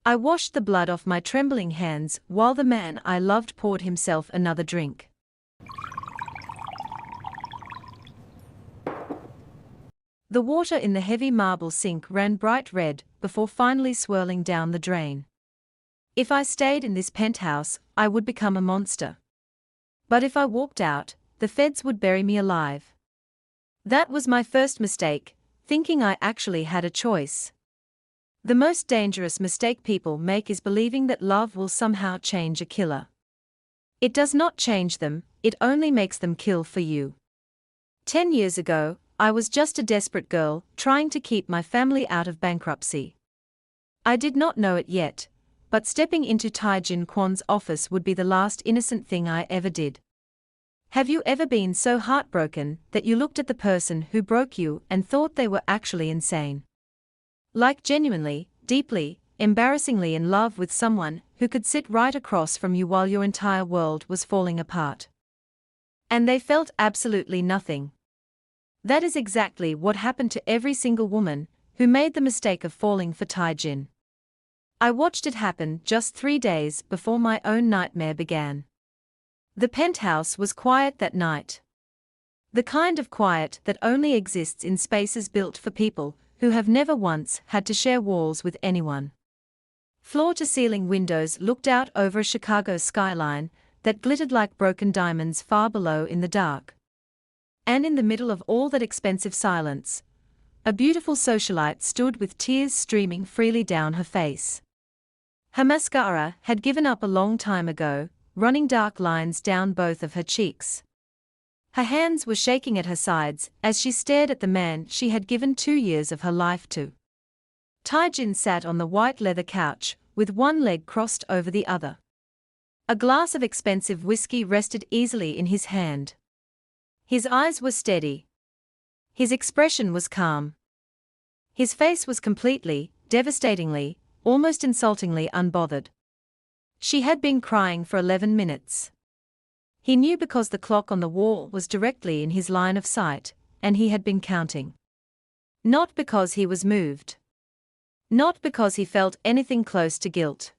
I washed the blood off my trembling hands while the man I loved poured himself another drink. The water in the heavy marble sink ran bright red before finally swirling down the drain. If I stayed in this penthouse, I would become a monster. But if I walked out, the feds would bury me alive. That was my first mistake, thinking I actually had a choice. The most dangerous mistake people make is believing that love will somehow change a killer. It does not change them, it only makes them kill for you. 10 years ago, I was just a desperate girl trying to keep my family out of bankruptcy. I did not know it yet, but stepping into Tae-jin Kwon's office would be the last innocent thing I ever did. Have you ever been so heartbroken that you looked at the person who broke you and thought they were actually insane? Like genuinely, deeply, embarrassingly in love with someone who could sit right across from you while your entire world was falling apart. And they felt absolutely nothing. That is exactly what happened to every single woman who made the mistake of falling for Tae-jin. I watched it happen just 3 days before my own nightmare began. The penthouse was quiet that night. The kind of quiet that only exists in spaces built for people who have never once had to share walls with anyone. Floor-to-ceiling windows looked out over a Chicago skyline that glittered like broken diamonds far below in the dark. And in the middle of all that expensive silence, a beautiful socialite stood with tears streaming freely down her face. Her mascara had given up a long time ago, running dark lines down both of her cheeks. Her hands were shaking at her sides as she stared at the man she had given 2 years of her life to. Tae-jin sat on the white leather couch, with one leg crossed over the other. A glass of expensive whiskey rested easily in his hand. His eyes were steady. His expression was calm. His face was completely, devastatingly, almost insultingly unbothered. She had been crying for 11 minutes. He knew because the clock on the wall was directly in his line of sight, and he had been counting. Not because he was moved. Not because he felt anything close to guilt.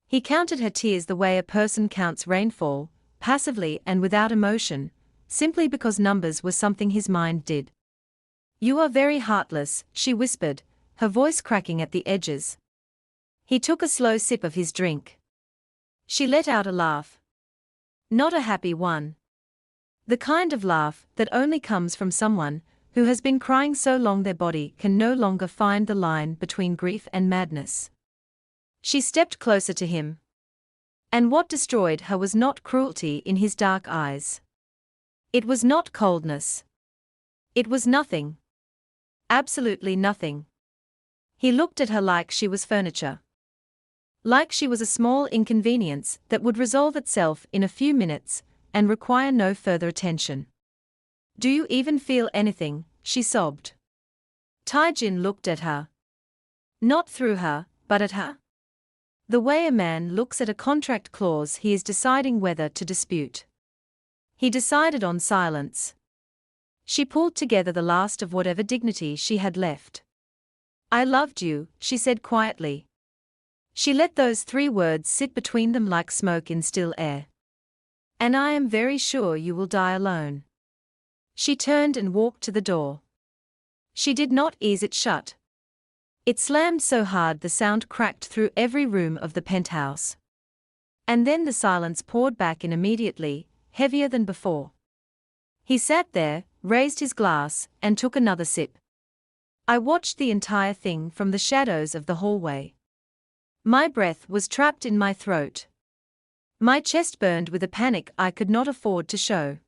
He counted her tears the way a person counts rainfall, passively and without emotion, simply because numbers were something his mind did. "You are very heartless," she whispered, her voice cracking at the edges. He took a slow sip of his drink. She let out a laugh. Not a happy one. The kind of laugh that only comes from someone who has been crying so long their body can no longer find the line between grief and madness. She stepped closer to him. And what destroyed her was not cruelty in his dark eyes. It was not coldness. It was nothing. Absolutely nothing. He looked at her like she was furniture. Like she was a small inconvenience that would resolve itself in a few minutes and require no further attention. "Do you even feel anything?" she sobbed. Tae-jin looked at her. Not through her, but at her. The way a man looks at a contract clause he is deciding whether to dispute. He decided on silence. She pulled together the last of whatever dignity she had left. "I loved you," she said quietly. She let those 3 words sit between them like smoke in still air. "And I am very sure you will die alone." She turned and walked to the door. She did not ease it shut. It slammed so hard the sound cracked through every room of the penthouse. And then the silence poured back in immediately, heavier than before. He sat there, raised his glass, and took another sip. I watched the entire thing from the shadows of the hallway. My breath was trapped in my throat. My chest burned with a panic I could not afford to show.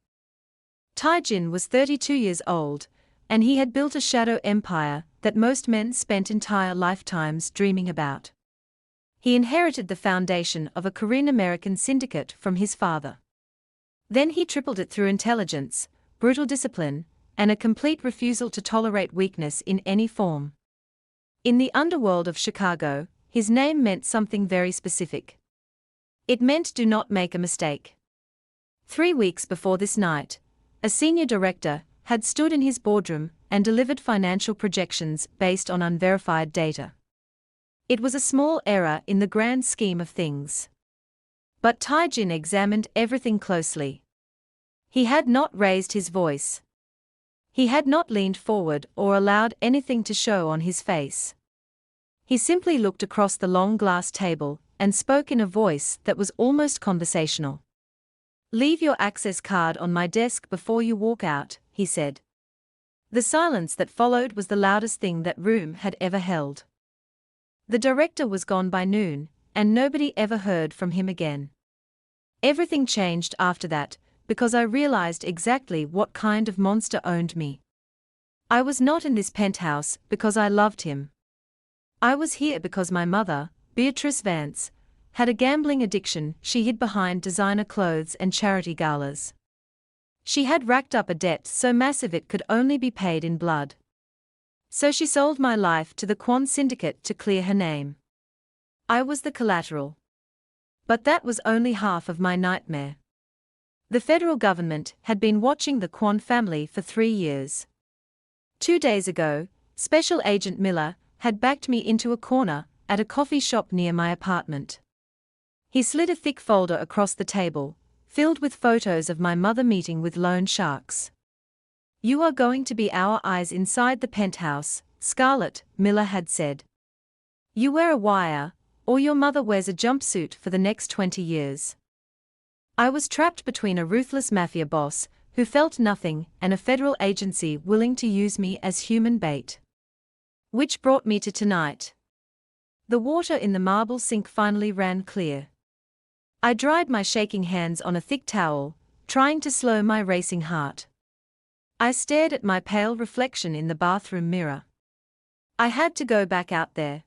Tae-jin was 32 years old, and he had built a shadow empire that most men spent entire lifetimes dreaming about. He inherited the foundation of a Korean-American syndicate from his father. Then he tripled it through intelligence, brutal discipline, and a complete refusal to tolerate weakness in any form. In the underworld of Chicago, his name meant something very specific. It meant "do not make a mistake." 3 weeks before this night, a senior director had stood in his boardroom and delivered financial projections based on unverified data. It was a small error in the grand scheme of things. But Tae-jin examined everything closely. He had not raised his voice. He had not leaned forward or allowed anything to show on his face. He simply looked across the long glass table and spoke in a voice that was almost conversational. "Leave your access card on my desk before you walk out," he said. The silence that followed was the loudest thing that room had ever held. The director was gone by noon, and nobody ever heard from him again. Everything changed after that, because I realized exactly what kind of monster owned me. I was not in this penthouse because I loved him. I was here because my mother, Beatrice Vance, had a gambling addiction she hid behind designer clothes and charity galas. She had racked up a debt so massive it could only be paid in blood. So she sold my life to the Kwon syndicate to clear her name. I was the collateral. But that was only half of my nightmare. The federal government had been watching the Kwon family for 3 years. 2 days ago, Special Agent Miller had backed me into a corner at a coffee shop near my apartment. He slid a thick folder across the table, filled with photos of my mother meeting with loan sharks. "You are going to be our eyes inside the penthouse," Scarlett, Miller had said. "You wear a wire, or your mother wears a jumpsuit for the next 20 years. I was trapped between a ruthless mafia boss who felt nothing and a federal agency willing to use me as human bait. Which brought me to tonight." The water in the marble sink finally ran clear. I dried my shaking hands on a thick towel, trying to slow my racing heart. I stared at my pale reflection in the bathroom mirror. I had to go back out there.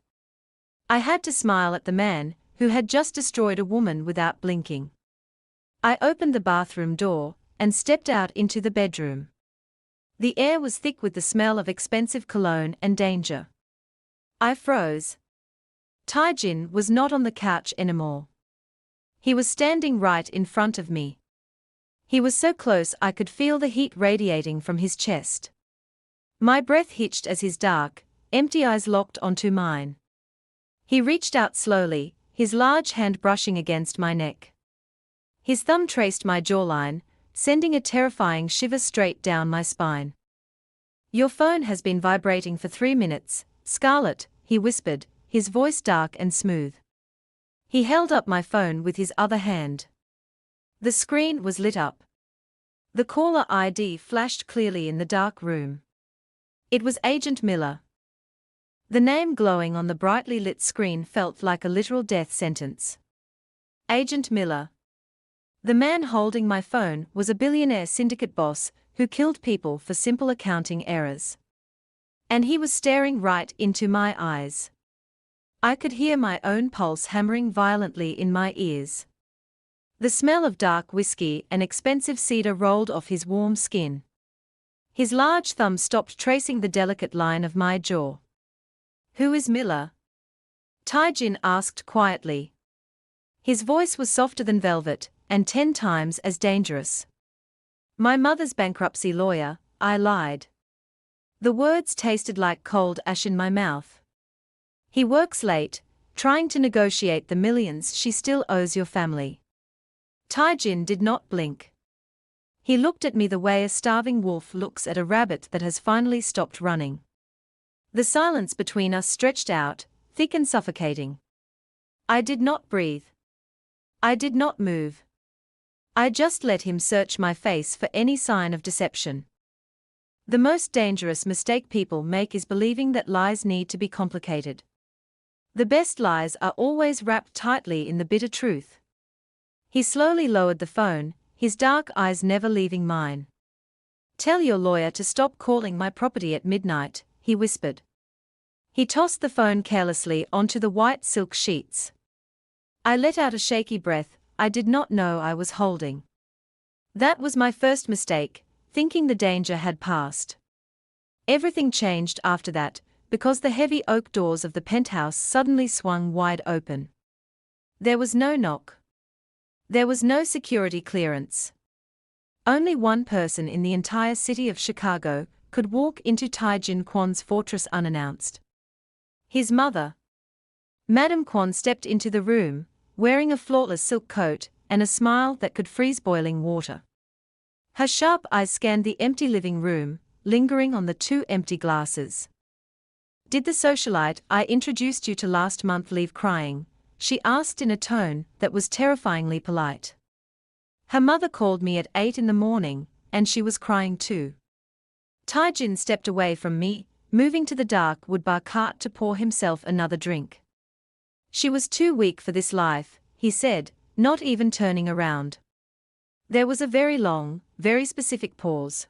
I had to smile at the man who had just destroyed a woman without blinking. I opened the bathroom door and stepped out into the bedroom. The air was thick with the smell of expensive cologne and danger. I froze. Tae-jin was not on the couch anymore. He was standing right in front of me. He was so close I could feel the heat radiating from his chest. My breath hitched as his dark, empty eyes locked onto mine. He reached out slowly, his large hand brushing against my neck. His thumb traced my jawline, sending a terrifying shiver straight down my spine. "Your phone has been vibrating for 3 minutes, Scarlett," he whispered, his voice dark and smooth. He held up my phone with his other hand. The screen was lit up. The caller ID flashed clearly in the dark room. It was Agent Miller. The name glowing on the brightly lit screen felt like a literal death sentence. Agent Miller. The man holding my phone was a billionaire syndicate boss who killed people for simple accounting errors. And he was staring right into my eyes. I could hear my own pulse hammering violently in my ears. The smell of dark whiskey and expensive cedar rolled off his warm skin. His large thumb stopped tracing the delicate line of my jaw. "Who is Miller?" Tae-jin asked quietly. His voice was softer than velvet, and 10 times as dangerous. "My mother's bankruptcy lawyer," I lied. The words tasted like cold ash in my mouth. "He works late, trying to negotiate the millions she still owes your family." Tae-jin did not blink. He looked at me the way a starving wolf looks at a rabbit that has finally stopped running. The silence between us stretched out, thick and suffocating. I did not breathe. I did not move. I just let him search my face for any sign of deception. The most dangerous mistake people make is believing that lies need to be complicated. The best lies are always wrapped tightly in the bitter truth. He slowly lowered the phone, his dark eyes never leaving mine. "Tell your lawyer to stop calling my property at midnight," he whispered. He tossed the phone carelessly onto the white silk sheets. I let out a shaky breath I did not know I was holding. That was my first mistake, thinking the danger had passed. Everything changed after that, because the heavy oak doors of the penthouse suddenly swung wide open. There was no knock. There was no security clearance. Only one person in the entire city of Chicago could walk into Tae-jin Kwon's fortress unannounced. His mother. Madame Kwon stepped into the room, wearing a flawless silk coat and a smile that could freeze boiling water. Her sharp eyes scanned the empty living room, lingering on the two empty glasses. "Did the socialite I introduced you to last month leave crying?" she asked in a tone that was terrifyingly polite. "Her mother called me at 8 in the morning, and she was crying too." Tae-jin stepped away from me, moving to the dark wood bar cart to pour himself another drink. "She was too weak for this life," he said, not even turning around. There was a very long, very specific pause.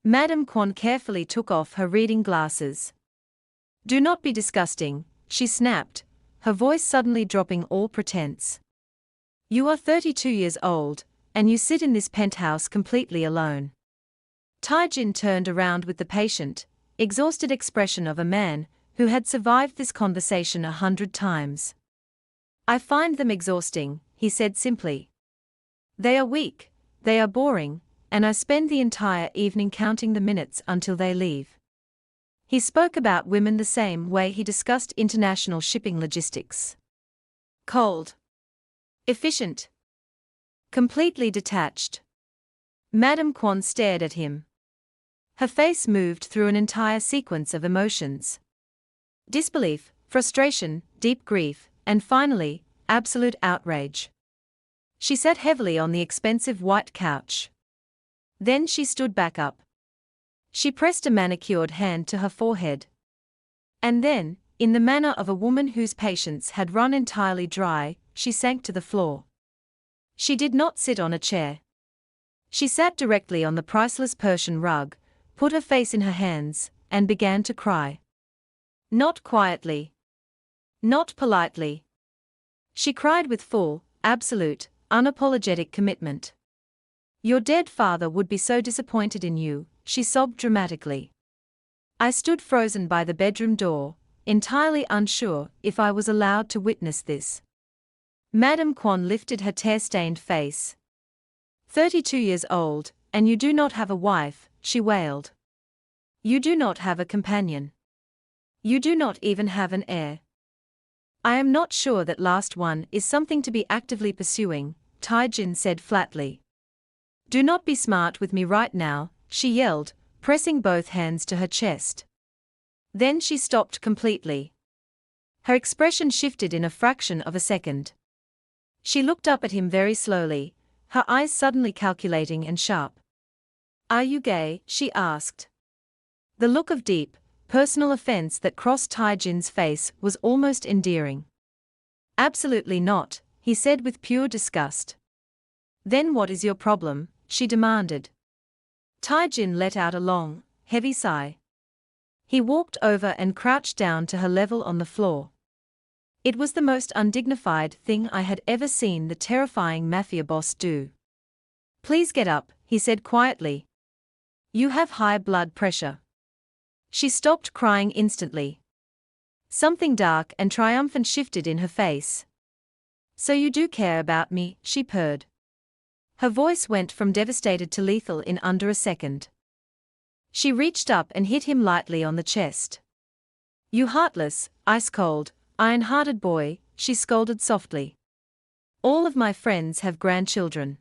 Madame Kwon carefully took off her reading glasses. "Do not be disgusting," she snapped, her voice suddenly dropping all pretense. "You are 32 years old, and you sit in this penthouse completely alone." Tae-jin turned around with the patient, exhausted expression of a man who had survived this conversation 100 times. "I find them exhausting," he said simply. "They are weak, they are boring, and I spend the entire evening counting the minutes until they leave." He spoke about women the same way he discussed international shipping logistics. Cold. Efficient. Completely detached. Madame Kwon stared at him. Her face moved through an entire sequence of emotions. Disbelief, frustration, deep grief, and finally, absolute outrage. She sat heavily on the expensive white couch. Then she stood back up. She pressed a manicured hand to her forehead. And then, in the manner of a woman whose patience had run entirely dry, she sank to the floor. She did not sit on a chair. She sat directly on the priceless Persian rug, put her face in her hands, and began to cry. Not quietly. Not politely. She cried with full, absolute, unapologetic commitment. "Your dead father would be so disappointed in you," she sobbed dramatically. I stood frozen by the bedroom door, entirely unsure if I was allowed to witness this. Madame Kwon lifted her tear-stained face. 32 years old, and you do not have a wife," she wailed. "You do not have a companion. You do not even have an heir." "I am not sure that last one is something to be actively pursuing," Tae-jin said flatly. "Do not be smart with me right now," she yelled, pressing both hands to her chest. Then she stopped completely. Her expression shifted in a fraction of a second. She looked up at him very slowly, her eyes suddenly calculating and sharp. "Are you gay?" she asked. The look of deep, personal offense that crossed Tae-jin's face was almost endearing. "Absolutely not," he said with pure disgust. "Then what is your problem?" she demanded. Tae-jin let out a long, heavy sigh. He walked over and crouched down to her level on the floor. It was the most undignified thing I had ever seen the terrifying mafia boss do. "Please get up," he said quietly. "You have high blood pressure." She stopped crying instantly. Something dark and triumphant shifted in her face. "So you do care about me," she purred. Her voice went from devastated to lethal in under a second. She reached up and hit him lightly on the chest. "You heartless, ice-cold, iron-hearted boy," she scolded softly. "All of my friends have grandchildren.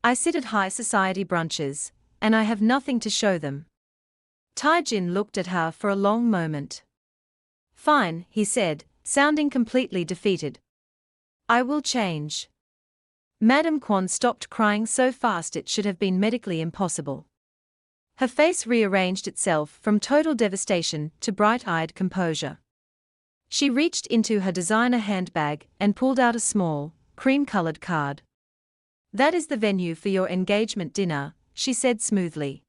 I sit at high society brunches, and I have nothing to show them." Tae-jin looked at her for a long moment. "Fine," he said, sounding completely defeated. "I will change." Madame Kwon stopped crying so fast it should have been medically impossible. Her face rearranged itself from total devastation to bright-eyed composure. She reached into her designer handbag and pulled out a small, cream-colored card. "That is the venue for your engagement dinner," she said smoothly.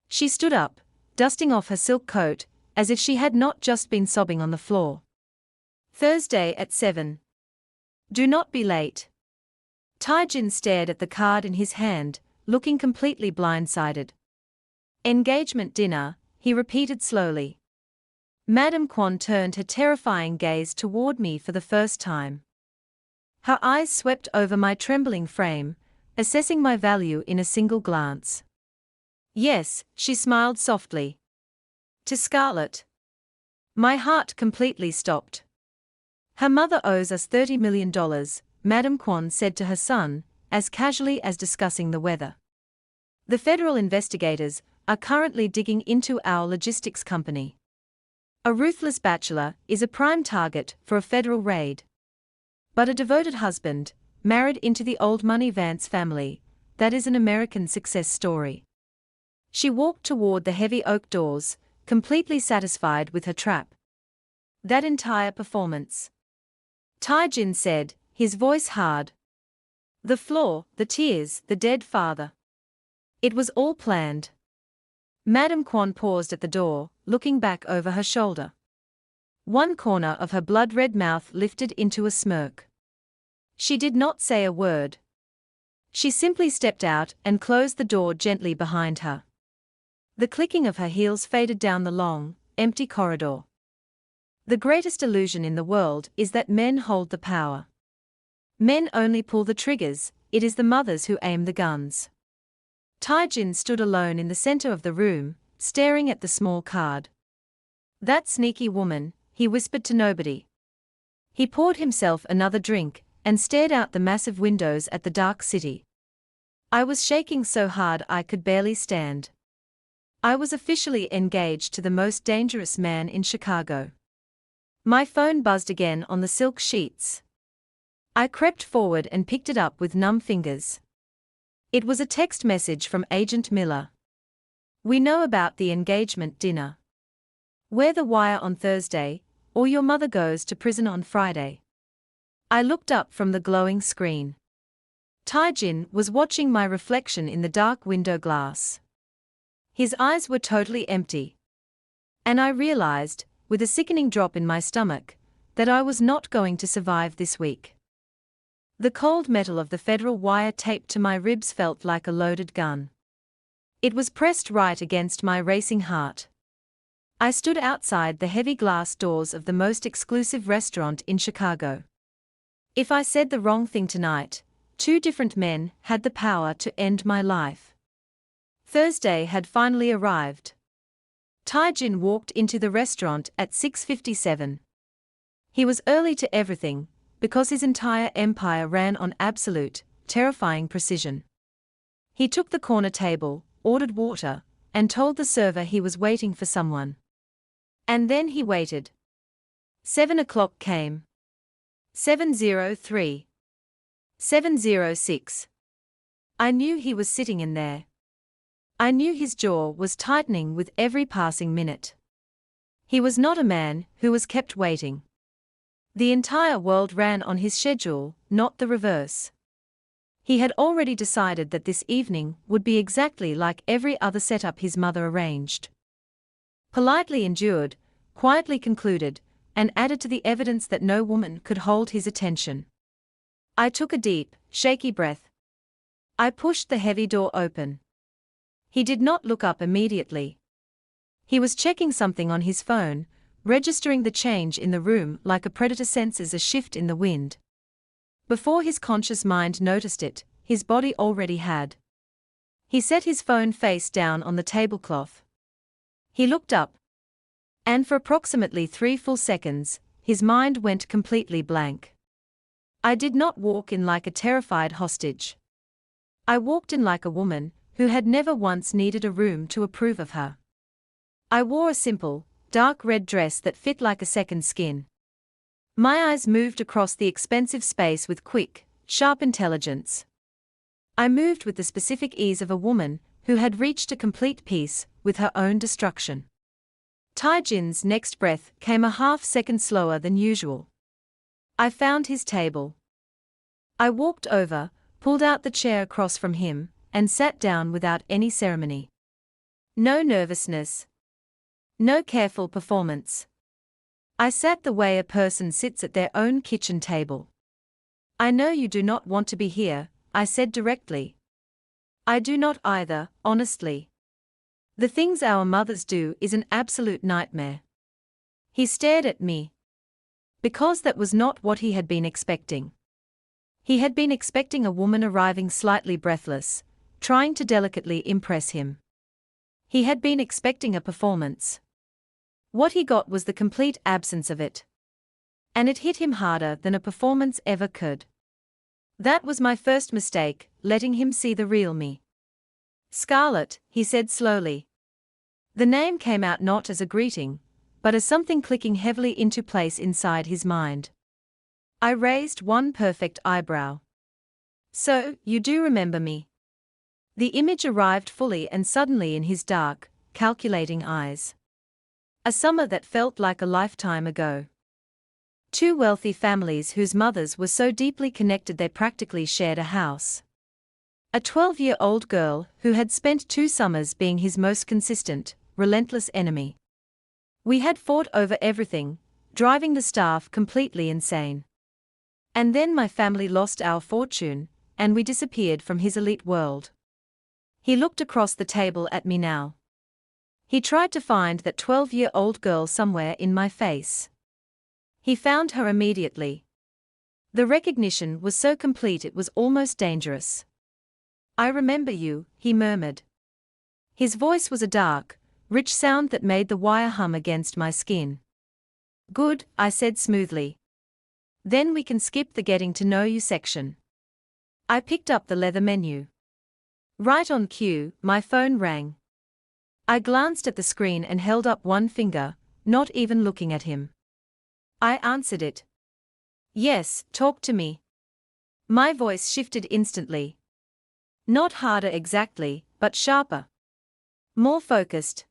She stood up, dusting off her silk coat, as if she had not just been sobbing on the floor. "Thursday at 7. Do not be late." Tae-jin stared at the card in his hand, looking completely blindsided. "Engagement dinner," he repeated slowly. Madame Kwon turned her terrifying gaze toward me for the first time. Her eyes swept over my trembling frame, assessing my value in a single glance. "Yes," she smiled softly. "To Scarlett." My heart completely stopped. Her mother owes us $30 million, Madam Kwon said to her son, as casually as discussing the weather. The federal investigators are currently digging into our logistics company. A ruthless bachelor is a prime target for a federal raid. But a devoted husband, married into the old money Vance family, that is an American success story. She walked toward the heavy oak doors, completely satisfied with her trap. That entire performance. Tae-jin said, his voice hard. The floor, the tears, the dead father. It was all planned. Madam Kwon paused at the door, looking back over her shoulder. One corner of her blood-red mouth lifted into a smirk. She did not say a word. She simply stepped out and closed the door gently behind her. The clicking of her heels faded down the long, empty corridor. The greatest illusion in the world is that men hold the power. Men only pull the triggers, it is the mothers who aim the guns. Tae-jin stood alone in the center of the room, staring at the small card. That sneaky woman, he whispered to nobody. He poured himself another drink, and stared out the massive windows at the dark city. I was shaking so hard I could barely stand. I was officially engaged to the most dangerous man in Chicago. My phone buzzed again on the silk sheets. I crept forward and picked it up with numb fingers. It was a text message from Agent Miller. We know about the engagement dinner. Wear the wire on Thursday, or your mother goes to prison on Friday. I looked up from the glowing screen. Tae-jin was watching my reflection in the dark window glass. His eyes were totally empty. And I realized, with a sickening drop in my stomach, that I was not going to survive this week. The cold metal of the federal wire taped to my ribs felt like a loaded gun. It was pressed right against my racing heart. I stood outside the heavy glass doors of the most exclusive restaurant in Chicago. If I said the wrong thing tonight, 2 different men had the power to end my life. Thursday had finally arrived. Tae-jin walked into the restaurant at 6:57. He was early to everything, because his entire empire ran on absolute, terrifying precision. He took the corner table, ordered water, and told the server he was waiting for someone. And then he waited. 7 o'clock came. 7:03. 7:06. I knew he was sitting in there. I knew his jaw was tightening with every passing minute. He was not a man who was kept waiting. The entire world ran on his schedule, not the reverse. He had already decided that this evening would be exactly like every other setup his mother arranged. Politely endured, quietly concluded, and added to the evidence that no woman could hold his attention. I took a deep, shaky breath. I pushed the heavy door open. He did not look up immediately. He was checking something on his phone, registering the change in the room like a predator senses a shift in the wind. Before his conscious mind noticed it, his body already had. He set his phone face down on the tablecloth. He looked up. And for approximately 3 full seconds, his mind went completely blank. I did not walk in like a terrified hostage. I walked in like a woman who had never once needed a room to approve of her. I wore a simple, dark red dress that fit like a second skin. My eyes moved across the expensive space with quick, sharp intelligence. I moved with the specific ease of a woman who had reached a complete peace with her own destruction. Tae-jin's next breath came a half-second slower than usual. I found his table. I walked over, pulled out the chair across from him, and sat down without any ceremony. No nervousness. No careful performance. I sat the way a person sits at their own kitchen table. I know you do not want to be here, I said directly. I do not either, honestly. The things our mothers do is an absolute nightmare. He stared at me. Because that was not what he had been expecting. He had been expecting a woman arriving slightly breathless, trying to delicately impress him. He had been expecting a performance. What he got was the complete absence of it. And it hit him harder than a performance ever could. That was my first mistake, letting him see the real me. Scarlett, he said slowly. The name came out not as a greeting, but as something clicking heavily into place inside his mind. I raised one perfect eyebrow. So, you do remember me? The image arrived fully and suddenly in his dark, calculating eyes. A summer that felt like a lifetime ago. Two wealthy families whose mothers were so deeply connected they practically shared a house. A 12-year-old girl who had spent 2 summers being his most consistent, relentless enemy. We had fought over everything, driving the staff completely insane. And then my family lost our fortune, and we disappeared from his elite world. He looked across the table at me now. He tried to find that 12-year-old girl somewhere in my face. He found her immediately. The recognition was so complete it was almost dangerous. I remember you, he murmured. His voice was a dark, rich sound that made the wire hum against my skin. Good, I said smoothly. Then we can skip the getting to know you section. I picked up the leather menu. Right on cue, my phone rang. I glanced at the screen and held up one finger, not even looking at him. I answered it. Yes, talk to me. My voice shifted instantly. Not harder exactly, but sharper. More focused.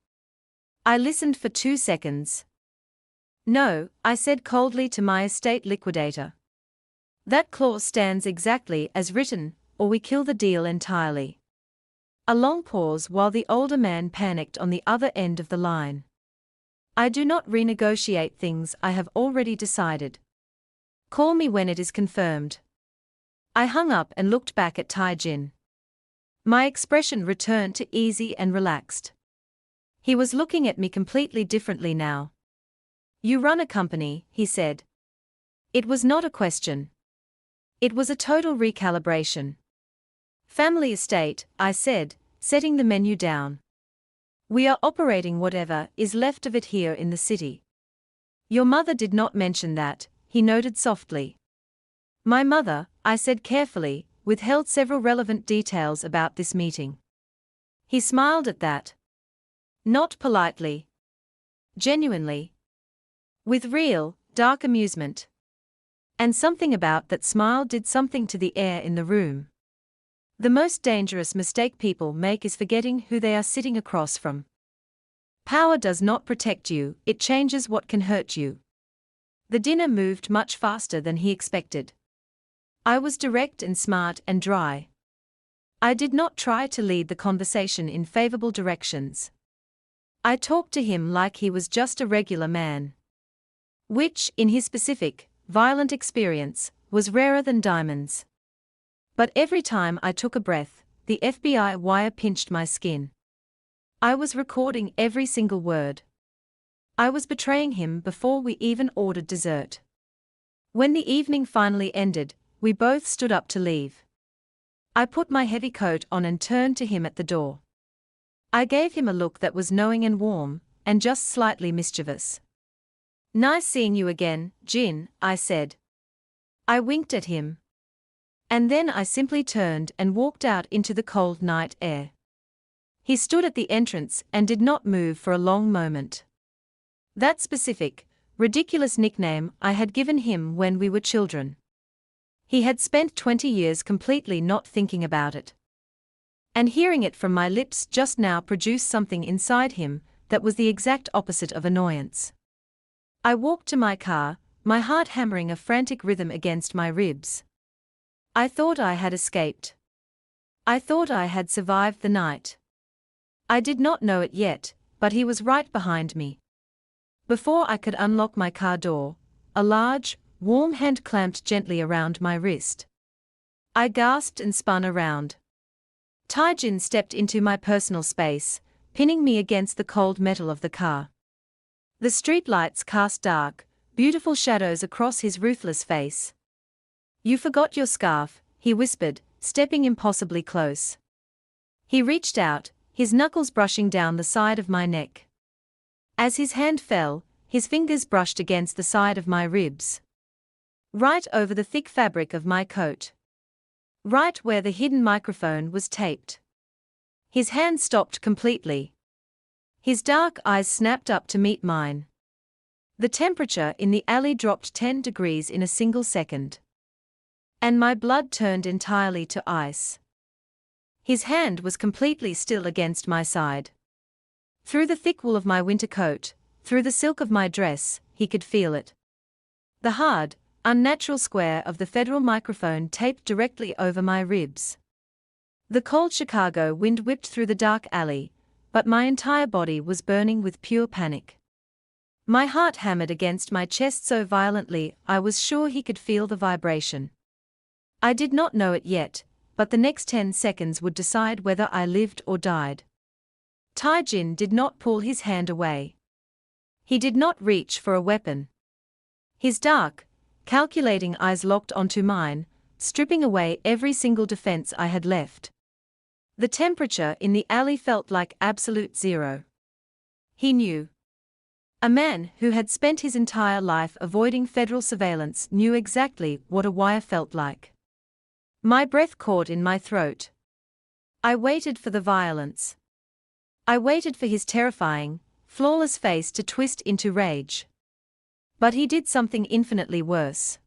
I listened for 2 seconds. No, I said coldly to my estate liquidator. That clause stands exactly as written, or we kill the deal entirely. A long pause while the older man panicked on the other end of the line. I do not renegotiate things I have already decided. Call me when it is confirmed. I hung up and looked back at Tae-jin. My expression returned to easy and relaxed. He was looking at me completely differently now. You run a company, he said. It was not a question. It was a total recalibration. Family estate, I said, setting the menu down. We are operating whatever is left of it here in the city. Your mother did not mention that, he noted softly. My mother, I said carefully, withheld several relevant details about this meeting. He smiled at that. Not politely. Genuinely. With real, dark amusement. And something about that smile did something to the air in the room. The most dangerous mistake people make is forgetting who they are sitting across from. Power does not protect you, it changes what can hurt you. The dinner moved much faster than he expected. I was direct and smart and dry. I did not try to lead the conversation in favorable directions. I talked to him like he was just a regular man. Which, in his specific, violent experience, was rarer than diamonds. But every time I took a breath, the FBI wire pinched my skin. I was recording every single word. I was betraying him before we even ordered dessert. When the evening finally ended, we both stood up to leave. I put my heavy coat on and turned to him at the door. I gave him a look that was knowing and warm, and just slightly mischievous. Nice seeing you again, Jin, I said. I winked at him. And then I simply turned and walked out into the cold night air. He stood at the entrance and did not move for a long moment. That specific, ridiculous nickname I had given him when we were children. He had spent 20 years completely not thinking about it. And hearing it from my lips just now produced something inside him that was the exact opposite of annoyance. I walked to my car, my heart hammering a frantic rhythm against my ribs. I thought I had escaped. I thought I had survived the night. I did not know it yet, but he was right behind me. Before I could unlock my car door, a large, warm hand clamped gently around my wrist. I gasped and spun around. Tae-jin stepped into my personal space, pinning me against the cold metal of the car. The streetlights cast dark, beautiful shadows across his ruthless face. You forgot your scarf, he whispered, stepping impossibly close. He reached out, his knuckles brushing down the side of my neck. As his hand fell, his fingers brushed against the side of my ribs. Right over the thick fabric of my coat. Right where the hidden microphone was taped. His hand stopped completely. His dark eyes snapped up to meet mine. The temperature in the alley dropped 10 degrees in a single second. And my blood turned entirely to ice. His hand was completely still against my side. Through the thick wool of my winter coat, through the silk of my dress, he could feel it. The hard, unnatural square of the federal microphone taped directly over my ribs. The cold Chicago wind whipped through the dark alley, but my entire body was burning with pure panic. My heart hammered against my chest so violently I was sure he could feel the vibration. I did not know it yet, but the next 10 seconds would decide whether I lived or died. Tae-jin did not pull his hand away. He did not reach for a weapon. His dark, calculating eyes locked onto mine, stripping away every single defense I had left. The temperature in the alley felt like absolute zero. He knew. A man who had spent his entire life avoiding federal surveillance knew exactly what a wire felt like. My breath caught in my throat. I waited for the violence. I waited for his terrifying, flawless face to twist into rage. But he did something infinitely worse.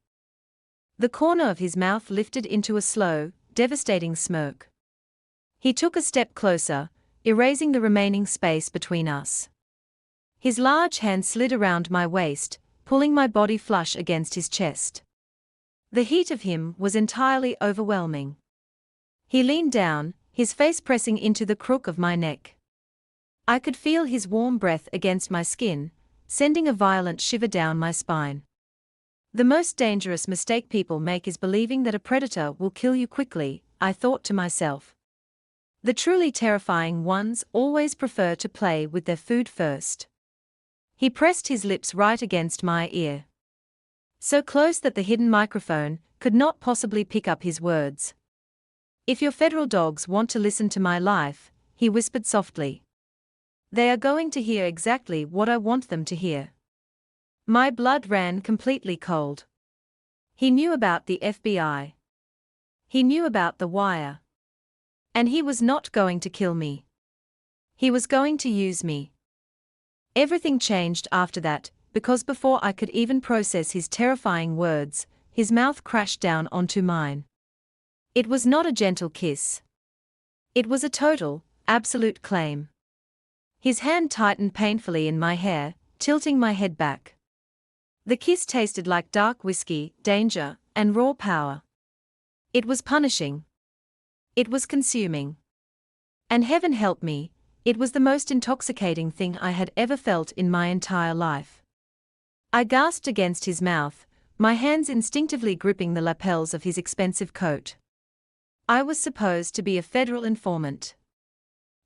The corner of his mouth lifted into a slow, devastating smirk. He took a step closer, erasing the remaining space between us. His large hand slid around my waist, pulling my body flush against his chest. The heat of him was entirely overwhelming. He leaned down, his face pressing into the crook of my neck. I could feel his warm breath against my skin, sending a violent shiver down my spine. The most dangerous mistake people make is believing that a predator will kill you quickly, I thought to myself. The truly terrifying ones always prefer to play with their food first. He pressed his lips right against my ear. So close that the hidden microphone could not possibly pick up his words. If your federal dogs want to listen to my life, he whispered softly, they are going to hear exactly what I want them to hear. My blood ran completely cold. He knew about the FBI. He knew about the wire. And he was not going to kill me. He was going to use me. Everything changed after that, because before I could even process his terrifying words, his mouth crashed down onto mine. It was not a gentle kiss. It was a total, absolute claim. His hand tightened painfully in my hair, tilting my head back. The kiss tasted like dark whiskey, danger, and raw power. It was punishing. It was consuming. And heaven help me, it was the most intoxicating thing I had ever felt in my entire life. I gasped against his mouth, my hands instinctively gripping the lapels of his expensive coat. I was supposed to be a federal informant.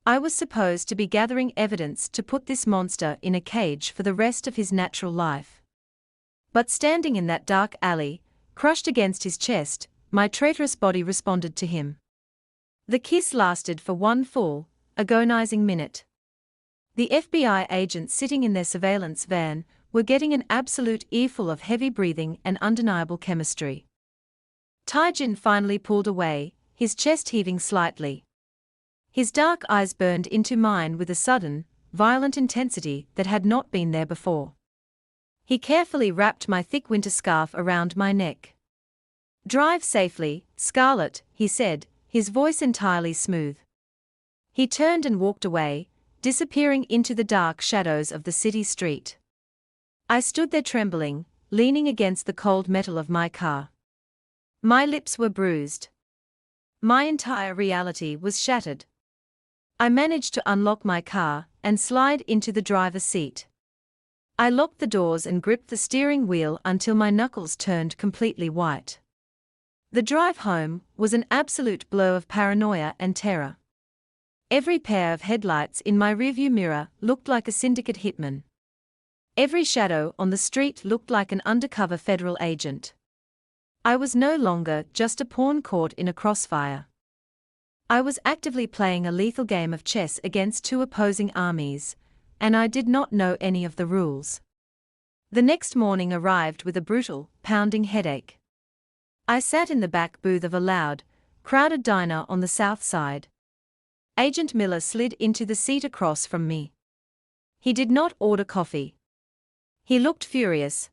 I was supposed to be gathering evidence to put this monster in a cage for the rest of his natural life. But standing in that dark alley, crushed against his chest, my traitorous body responded to him. The kiss lasted for one full, agonizing minute. The FBI agents sitting in their surveillance van were getting an absolute earful of heavy breathing and undeniable chemistry. Tae-jin finally pulled away, his chest heaving slightly. His dark eyes burned into mine with a sudden, violent intensity that had not been there before. He carefully wrapped my thick winter scarf around my neck. "Drive safely, Scarlett," he said, his voice entirely smooth. He turned and walked away, disappearing into the dark shadows of the city street. I stood there trembling, leaning against the cold metal of my car. My lips were bruised. My entire reality was shattered. I managed to unlock my car and slide into the driver's seat. I locked the doors and gripped the steering wheel until my knuckles turned completely white. The drive home was an absolute blow of paranoia and terror. Every pair of headlights in my rearview mirror looked like a syndicate hitman. Every shadow on the street looked like an undercover federal agent. I was no longer just a pawn caught in a crossfire. I was actively playing a lethal game of chess against two opposing armies, and I did not know any of the rules. The next morning arrived with a brutal, pounding headache. I sat in the back booth of a loud, crowded diner on the south side. Agent Miller slid into the seat across from me. He did not order coffee. He looked furious.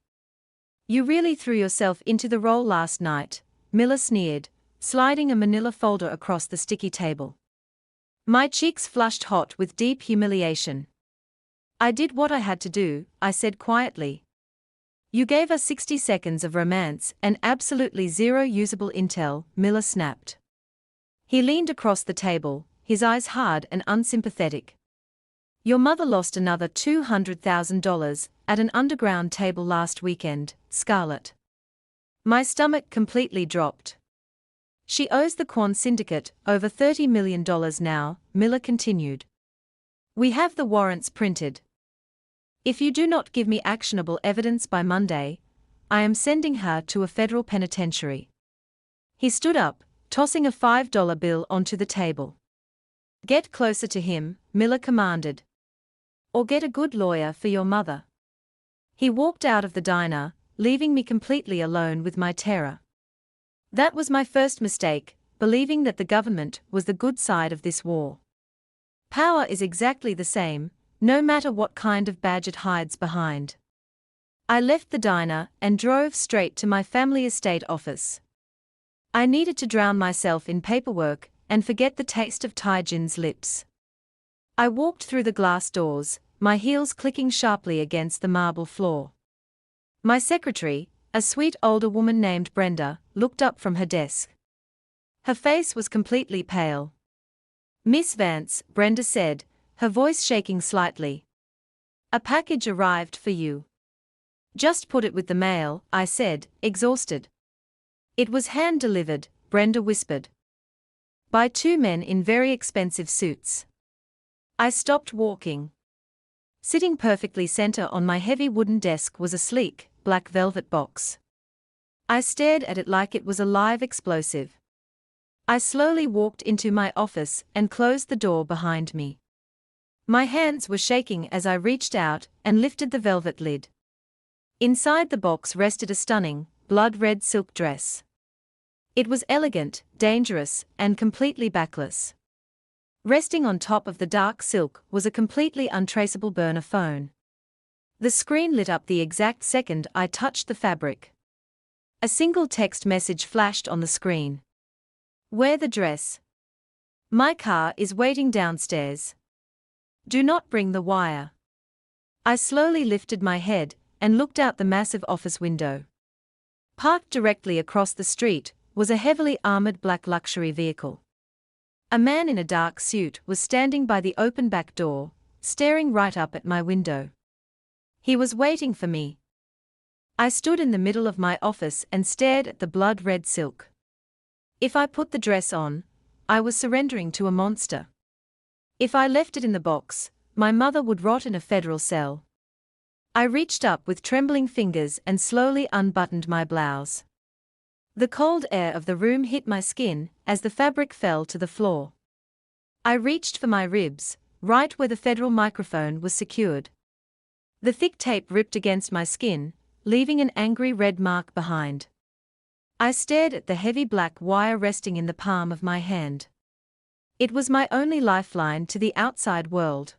"You really threw yourself into the role last night," Miller sneered, sliding a manila folder across the sticky table. My cheeks flushed hot with deep humiliation. "I did what I had to do," I said quietly. "You gave us 60 seconds of romance and absolutely zero usable intel," Miller snapped. He leaned across the table, his eyes hard and unsympathetic. "Your mother lost another $200,000 at an underground table last weekend, Scarlett." My stomach completely dropped. "She owes the Kwon syndicate over $30 million now," Miller continued. "We have the warrants printed. If you do not give me actionable evidence by Monday, I am sending her to a federal penitentiary." He stood up, tossing a $5 bill onto the table. "Get closer to him," Miller commanded. "Or get a good lawyer for your mother." He walked out of the diner, leaving me completely alone with my terror. That was my first mistake, believing that the government was the good side of this war. Power is exactly the same, no matter what kind of badge it hides behind. I left the diner and drove straight to my family estate office. I needed to drown myself in paperwork and forget the taste of Tae-jin's lips. I walked through the glass doors, my heels clicking sharply against the marble floor. My secretary, a sweet older woman named Brenda, looked up from her desk. Her face was completely pale. "Miss Vance," Brenda said, her voice shaking slightly. "A package arrived for you." "Just put it with the mail," I said, exhausted. "It was hand-delivered," Brenda whispered. "By two men in very expensive suits." I stopped walking. Sitting perfectly center on my heavy wooden desk was a sleek, black velvet box. I stared at it like it was a live explosive. I slowly walked into my office and closed the door behind me. My hands were shaking as I reached out and lifted the velvet lid. Inside the box rested a stunning, blood-red silk dress. It was elegant, dangerous, and completely backless. Resting on top of the dark silk was a completely untraceable burner phone. The screen lit up the exact second I touched the fabric. A single text message flashed on the screen. "Wear the dress. My car is waiting downstairs. Do not bring the wire." I slowly lifted my head and looked out the massive office window. Parked directly across the street was a heavily armored black luxury vehicle. A man in a dark suit was standing by the open back door, staring right up at my window. He was waiting for me. I stood in the middle of my office and stared at the blood-red silk. If I put the dress on, I was surrendering to a monster. If I left it in the box, my mother would rot in a federal cell. I reached up with trembling fingers and slowly unbuttoned my blouse. The cold air of the room hit my skin as the fabric fell to the floor. I reached for my ribs, right where the federal microphone was secured. The thick tape ripped against my skin, leaving an angry red mark behind. I stared at the heavy black wire resting in the palm of my hand. It was my only lifeline to the outside world.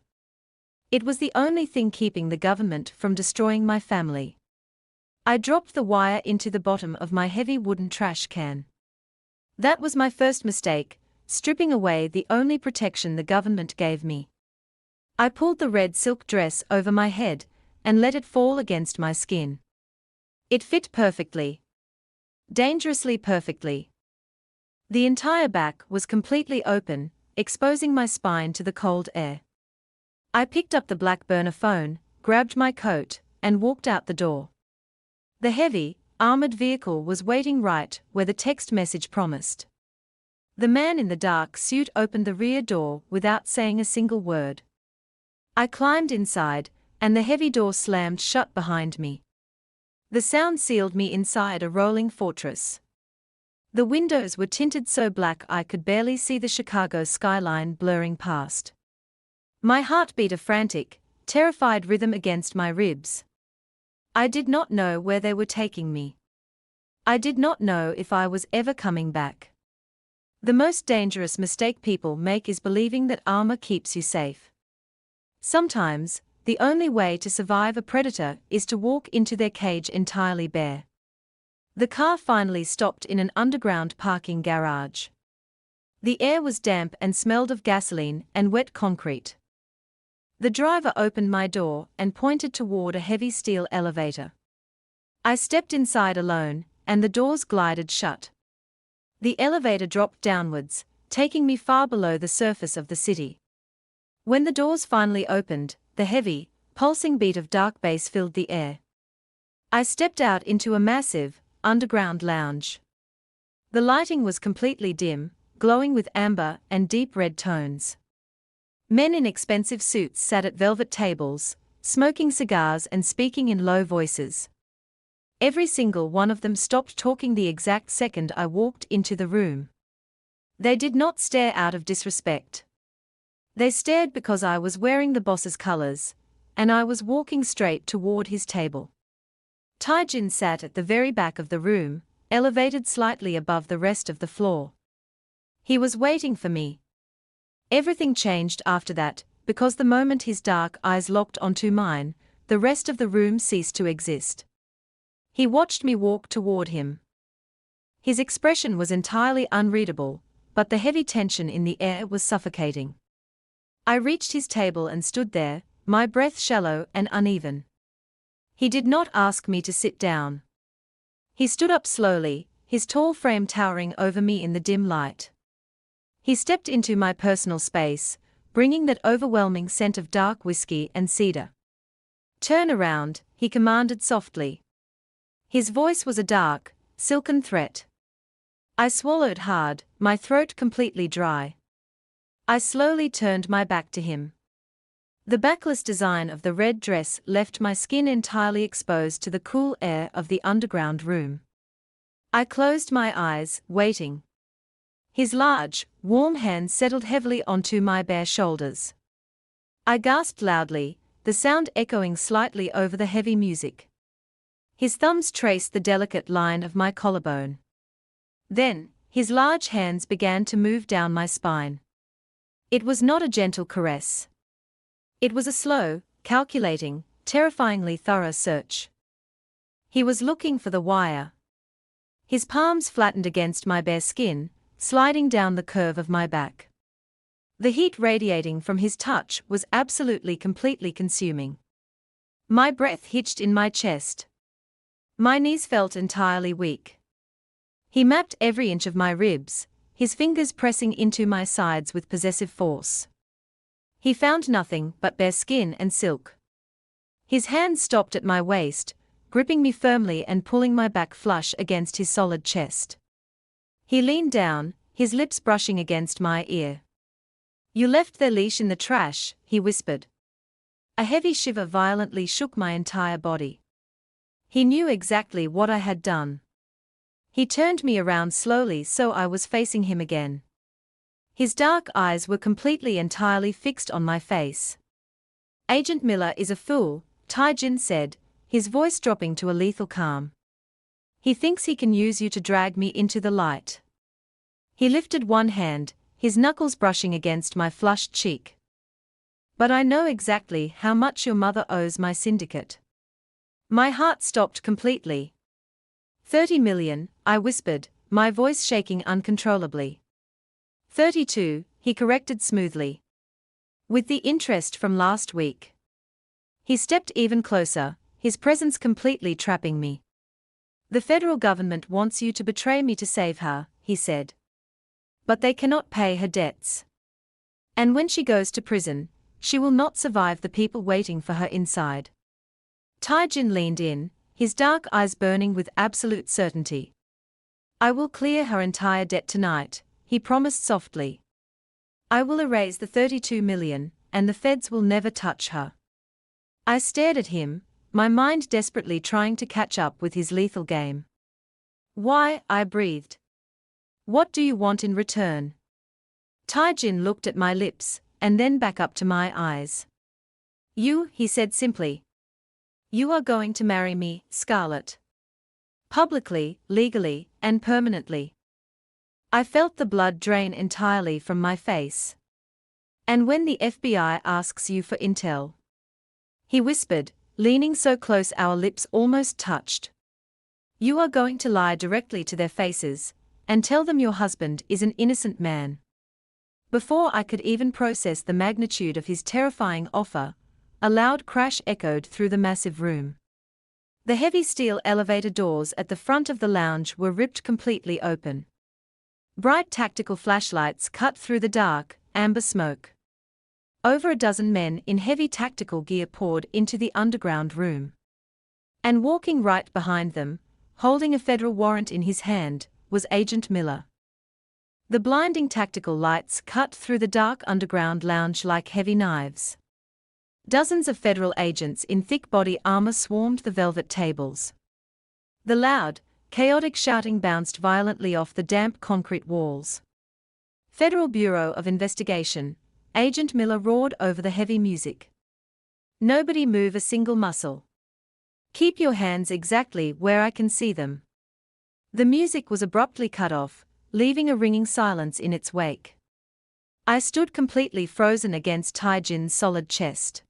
It was the only thing keeping the government from destroying my family. I dropped the wire into the bottom of my heavy wooden trash can. That was my first mistake, stripping away the only protection the government gave me. I pulled the red silk dress over my head and let it fall against my skin. It fit perfectly. Dangerously perfectly. The entire back was completely open, exposing my spine to the cold air. I picked up the black burner phone, grabbed my coat, and walked out the door. The heavy, armored vehicle was waiting right where the text message promised. The man in the dark suit opened the rear door without saying a single word. I climbed inside, and the heavy door slammed shut behind me. The sound sealed me inside a rolling fortress. The windows were tinted so black I could barely see the Chicago skyline blurring past. My heart beat a frantic, terrified rhythm against my ribs. I did not know where they were taking me. I did not know if I was ever coming back. The most dangerous mistake people make is believing that armor keeps you safe. Sometimes, the only way to survive a predator is to walk into their cage entirely bare. The car finally stopped in an underground parking garage. The air was damp and smelled of gasoline and wet concrete. The driver opened my door and pointed toward a heavy steel elevator. I stepped inside alone, and the doors glided shut. The elevator dropped downwards, taking me far below the surface of the city. When the doors finally opened, the heavy, pulsing beat of dark bass filled the air. I stepped out into a massive, underground lounge. The lighting was completely dim, glowing with amber and deep red tones. Men in expensive suits sat at velvet tables, smoking cigars and speaking in low voices. Every single one of them stopped talking the exact second I walked into the room. They did not stare out of disrespect. They stared because I was wearing the boss's colors, and I was walking straight toward his table. Tae-jin sat at the very back of the room, elevated slightly above the rest of the floor. He was waiting for me. Everything changed after that, because the moment his dark eyes locked onto mine, the rest of the room ceased to exist. He watched me walk toward him. His expression was entirely unreadable, but the heavy tension in the air was suffocating. I reached his table and stood there, my breath shallow and uneven. He did not ask me to sit down. He stood up slowly, his tall frame towering over me in the dim light. He stepped into my personal space, bringing that overwhelming scent of dark whiskey and cedar. "Turn around," he commanded softly. His voice was a dark, silken threat. I swallowed hard, my throat completely dry. I slowly turned my back to him. The backless design of the red dress left my skin entirely exposed to the cool air of the underground room. I closed my eyes, waiting. His large, warm hand settled heavily onto my bare shoulders. I gasped loudly, the sound echoing slightly over the heavy music. His thumbs traced the delicate line of my collarbone. Then, his large hands began to move down my spine. It was not a gentle caress. It was a slow, calculating, terrifyingly thorough search. He was looking for the wire. His palms flattened against my bare skin, sliding down the curve of my back. The heat radiating from his touch was absolutely completely consuming. My breath hitched in my chest. My knees felt entirely weak. He mapped every inch of my ribs, his fingers pressing into my sides with possessive force. He found nothing but bare skin and silk. His hands stopped at my waist, gripping me firmly and pulling my back flush against his solid chest. He leaned down, his lips brushing against my ear. "You left their leash in the trash," he whispered. A heavy shiver violently shook my entire body. He knew exactly what I had done. He turned me around slowly so I was facing him again. His dark eyes were completely entirely fixed on my face. "Agent Miller is a fool," Tae-jin said, his voice dropping to a lethal calm. "He thinks he can use you to drag me into the light." He lifted one hand, his knuckles brushing against my flushed cheek. "But I know exactly how much your mother owes my syndicate." My heart stopped completely. 30 million, I whispered, my voice shaking uncontrollably. 32, he corrected smoothly. "With the interest from last week." He stepped even closer, his presence completely trapping me. "The federal government wants you to betray me to save her," he said. "But they cannot pay her debts. And when she goes to prison, she will not survive the people waiting for her inside." Tae-jin leaned in, his dark eyes burning with absolute certainty. "I will clear her entire debt tonight," he promised softly. "I will erase the 32 million, and the feds will never touch her." I stared at him, my mind desperately trying to catch up with his lethal game. "Why?" I breathed. "What do you want in return?" Tae-jin looked at my lips, and then back up to my eyes. "You," he said simply. You are going to marry me, Scarlett. Publicly, legally, and permanently. I felt the blood drain entirely from my face. And when the FBI asks you for intel? He whispered, leaning so close our lips almost touched. You are going to lie directly to their faces, and tell them your husband is an innocent man. Before I could even process the magnitude of his terrifying offer, a loud crash echoed through the massive room. The heavy steel elevator doors at the front of the lounge were ripped completely open. Bright tactical flashlights cut through the dark, amber smoke. Over a dozen men in heavy tactical gear poured into the underground room. And walking right behind them, holding a federal warrant in his hand, was Agent Miller. The blinding tactical lights cut through the dark underground lounge like heavy knives. Dozens of federal agents in thick body armor swarmed the velvet tables. The loud, chaotic shouting bounced violently off the damp concrete walls. Federal Bureau of Investigation, Agent Miller roared over the heavy music. Nobody move a single muscle. Keep your hands exactly where I can see them. The music was abruptly cut off, leaving a ringing silence in its wake. I stood completely frozen against Tae-jin's solid chest.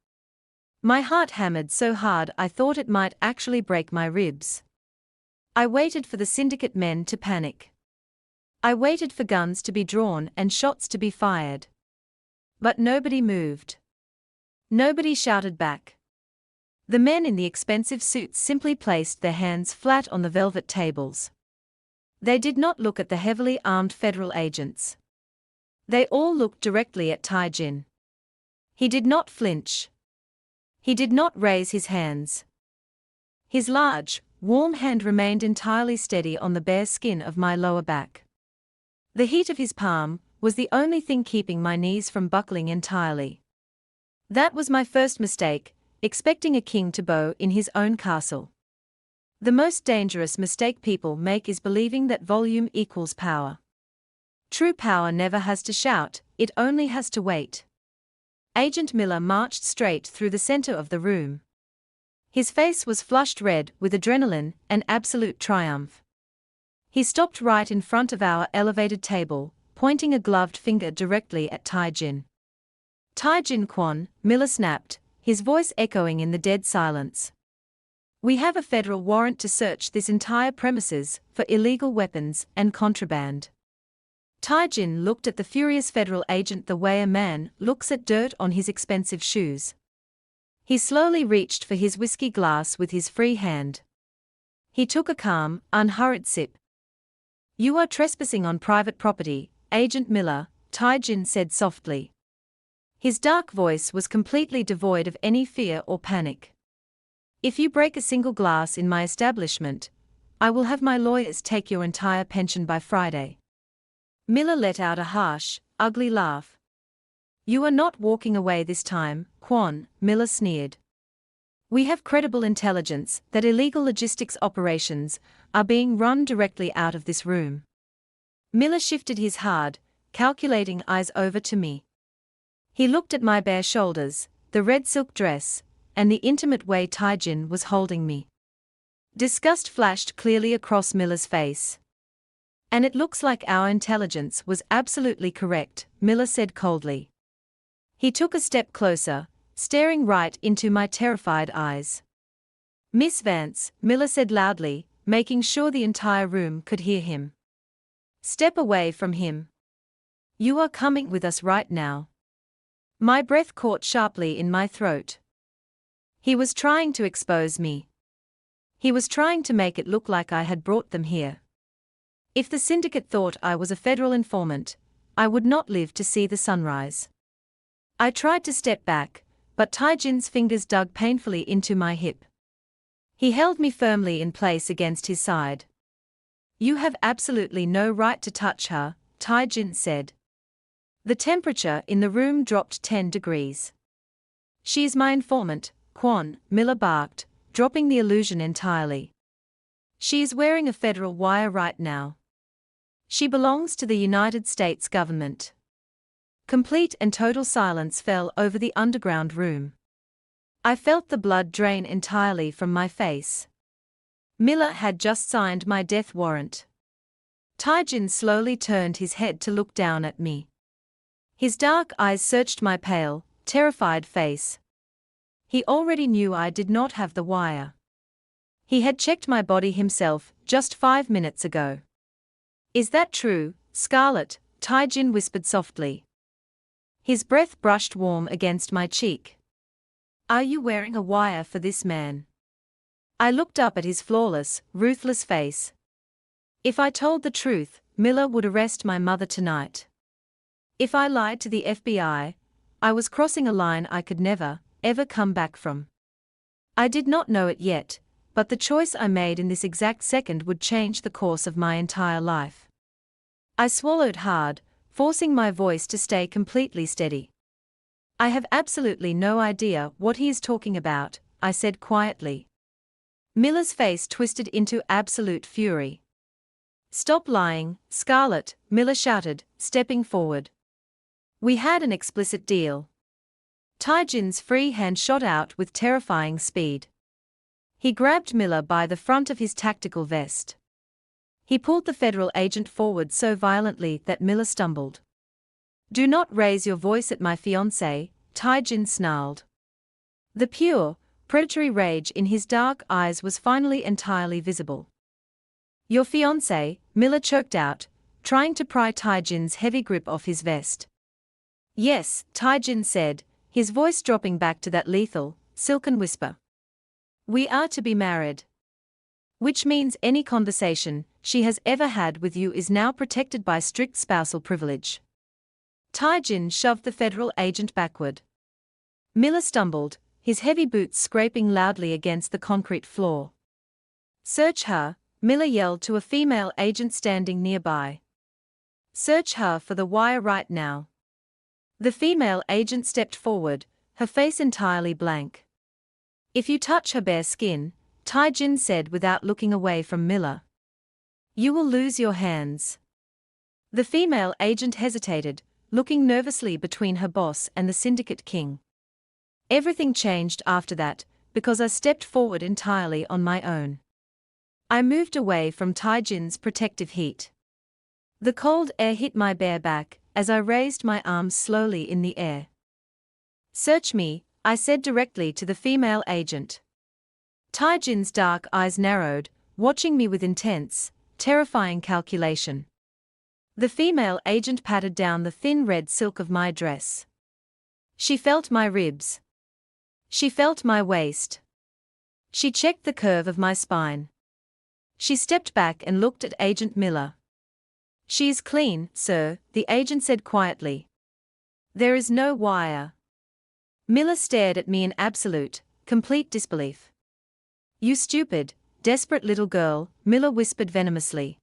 My heart hammered so hard I thought it might actually break my ribs. I waited for the syndicate men to panic. I waited for guns to be drawn and shots to be fired. But nobody moved. Nobody shouted back. The men in the expensive suits simply placed their hands flat on the velvet tables. They did not look at the heavily armed federal agents. They all looked directly at Tae-jin. He did not flinch. He did not raise his hands. His large, warm hand remained entirely steady on the bare skin of my lower back. The heat of his palm was the only thing keeping my knees from buckling entirely. That was my first mistake, expecting a king to bow in his own castle. The most dangerous mistake people make is believing that volume equals power. True power never has to shout, it only has to wait. Agent Miller marched straight through the center of the room. His face was flushed red with adrenaline and absolute triumph. He stopped right in front of our elevated table, pointing a gloved finger directly at Tae-jin. Tae-jin Kwon, Miller snapped, his voice echoing in the dead silence. We have a federal warrant to search this entire premises for illegal weapons and contraband. Tae-jin looked at the furious federal agent the way a man looks at dirt on his expensive shoes. He slowly reached for his whiskey glass with his free hand. He took a calm, unhurried sip. You are trespassing on private property, Agent Miller, Tae-jin said softly. His dark voice was completely devoid of any fear or panic. If you break a single glass in my establishment, I will have my lawyers take your entire pension by Friday. Miller let out a harsh, ugly laugh. You are not walking away this time, Kwon, Miller sneered. We have credible intelligence that illegal logistics operations are being run directly out of this room. Miller shifted his hard, calculating eyes over to me. He looked at my bare shoulders, the red silk dress, and the intimate way Tae-jin was holding me. Disgust flashed clearly across Miller's face. And it looks like our intelligence was absolutely correct, Miller said coldly. He took a step closer, staring right into my terrified eyes. Miss Vance, Miller said loudly, making sure the entire room could hear him. Step away from him. You are coming with us right now. My breath caught sharply in my throat. He was trying to expose me. He was trying to make it look like I had brought them here. If the syndicate thought I was a federal informant, I would not live to see the sunrise. I tried to step back, but Tae-jin's fingers dug painfully into my hip. He held me firmly in place against his side. You have absolutely no right to touch her, Tae-jin said. The temperature in the room dropped 10 degrees. She is my informant, Kwon, Miller barked, dropping the illusion entirely. She is wearing a federal wire right now. She belongs to the United States government. Complete and total silence fell over the underground room. I felt the blood drain entirely from my face. Miller had just signed my death warrant. Tae-jin slowly turned his head to look down at me. His dark eyes searched my pale, terrified face. He already knew I did not have the wire. He had checked my body himself just 5 minutes ago. Is that true, Scarlett? Tae-jin whispered softly. His breath brushed warm against my cheek. Are you wearing a wire for this man? I looked up at his flawless, ruthless face. If I told the truth, Miller would arrest my mother tonight. If I lied to the FBI, I was crossing a line I could never, ever come back from. I did not know it yet, but the choice I made in this exact second would change the course of my entire life. I swallowed hard, forcing my voice to stay completely steady. I have absolutely no idea what he is talking about, I said quietly. Miller's face twisted into absolute fury. Stop lying, Scarlett, Miller shouted, stepping forward. We had an explicit deal. Tae-jin's free hand shot out with terrifying speed. He grabbed Miller by the front of his tactical vest. He pulled the federal agent forward so violently that Miller stumbled. Do not raise your voice at my fiancé, Tae-jin snarled. The pure, predatory rage in his dark eyes was finally entirely visible. Your fiancé, Miller choked out, trying to pry Tae-jin's heavy grip off his vest. Yes, Tae-jin said, his voice dropping back to that lethal, silken whisper. We are to be married. Which means any conversation she has ever had with you is now protected by strict spousal privilege. Tae-jin shoved the federal agent backward. Miller stumbled, his heavy boots scraping loudly against the concrete floor. Search her, Miller yelled to a female agent standing nearby. Search her for the wire right now. The female agent stepped forward, her face entirely blank. If you touch her bare skin, Tae-jin said without looking away from Miller, you will lose your hands. The female agent hesitated, looking nervously between her boss and the syndicate king. Everything changed after that, because I stepped forward entirely on my own. I moved away from Tae-jin's protective heat. The cold air hit my bare back as I raised my arms slowly in the air. Search me, I said directly to the female agent. Tae-jin's dark eyes narrowed, watching me with intense, terrifying calculation. The female agent patted down the thin red silk of my dress. She felt my ribs. She felt my waist. She checked the curve of my spine. She stepped back and looked at Agent Miller. She is clean, sir, the agent said quietly. There is no wire. Miller stared at me in absolute, complete disbelief. You stupid, desperate little girl, Miller whispered venomously.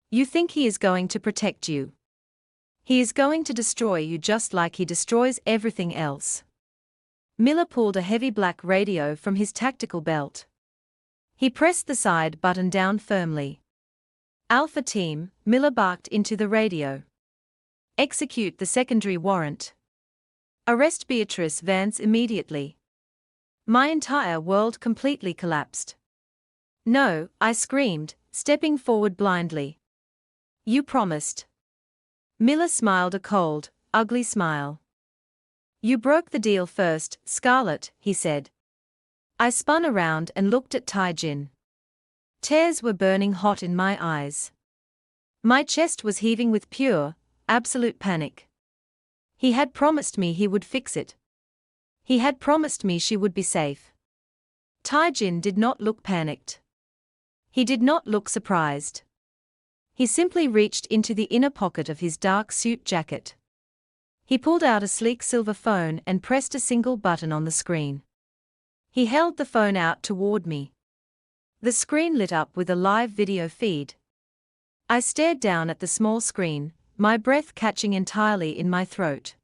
You think he is going to protect you. He is going to destroy you just like he destroys everything else. Miller pulled a heavy black radio from his tactical belt. He pressed the side button down firmly. Alpha Team, Miller barked into the radio. Execute the secondary warrant. Arrest Beatrice Vance immediately. My entire world completely collapsed. No, I screamed, stepping forward blindly. You promised. Miller smiled a cold, ugly smile. You broke the deal first, Scarlett, he said. I spun around and looked at Tae-jin. Tears were burning hot in my eyes. My chest was heaving with pure, absolute panic. He had promised me he would fix it. He had promised me she would be safe. Tae-jin did not look panicked. He did not look surprised. He simply reached into the inner pocket of his dark suit jacket. He pulled out a sleek silver phone and pressed a single button on the screen. He held the phone out toward me. The screen lit up with a live video feed. I stared down at the small screen, my breath catching entirely in my throat.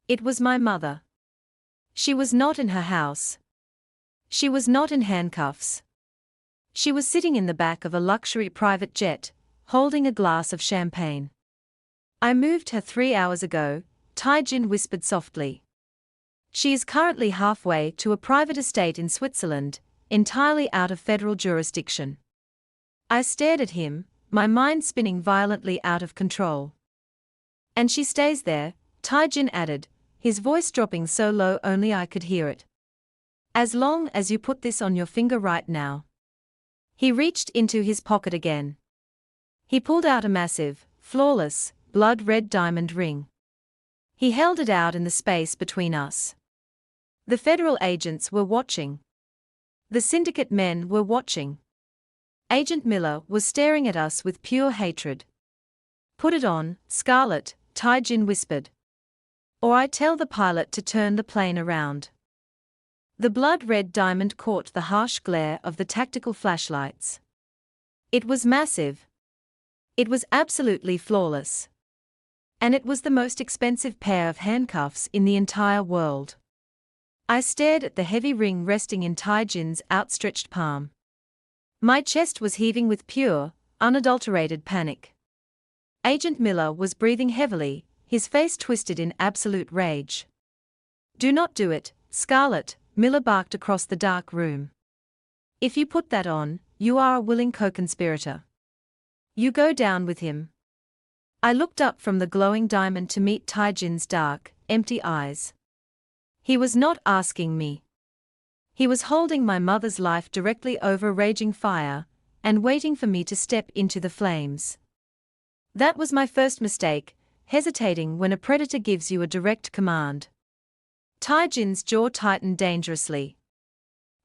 It was my mother. She was not in her house. She was not in handcuffs. She was sitting in the back of a luxury private jet, holding a glass of champagne. I moved her 3 hours ago, Tae-jin whispered softly. She is currently halfway to a private estate in Switzerland, entirely out of federal jurisdiction. I stared at him, my mind spinning violently out of control. And she stays there, Tae-jin added, his voice dropping so low only I could hear it. As long as you put this on your finger right now. He reached into his pocket again. He pulled out a massive, flawless, blood-red diamond ring. He held it out in the space between us. The federal agents were watching. The syndicate men were watching. Agent Miller was staring at us with pure hatred. Put it on, Scarlett, Tae-jin whispered. Or I tell the pilot to turn the plane around. The blood-red diamond caught the harsh glare of the tactical flashlights. It was massive. It was absolutely flawless. And it was the most expensive pair of handcuffs in the entire world. I stared at the heavy ring resting in Tae-jin's outstretched palm. My chest was heaving with pure, unadulterated panic. Agent Miller was breathing heavily, his face twisted in absolute rage. Do not do it, Scarlett, Miller barked across the dark room. If you put that on, you are a willing co-conspirator. You go down with him. I looked up from the glowing diamond to meet Tae-jin's dark, empty eyes. He was not asking me. He was holding my mother's life directly over raging fire, and waiting for me to step into the flames. That was my first mistake, hesitating when a predator gives you a direct command. Tae-jin's jaw tightened dangerously.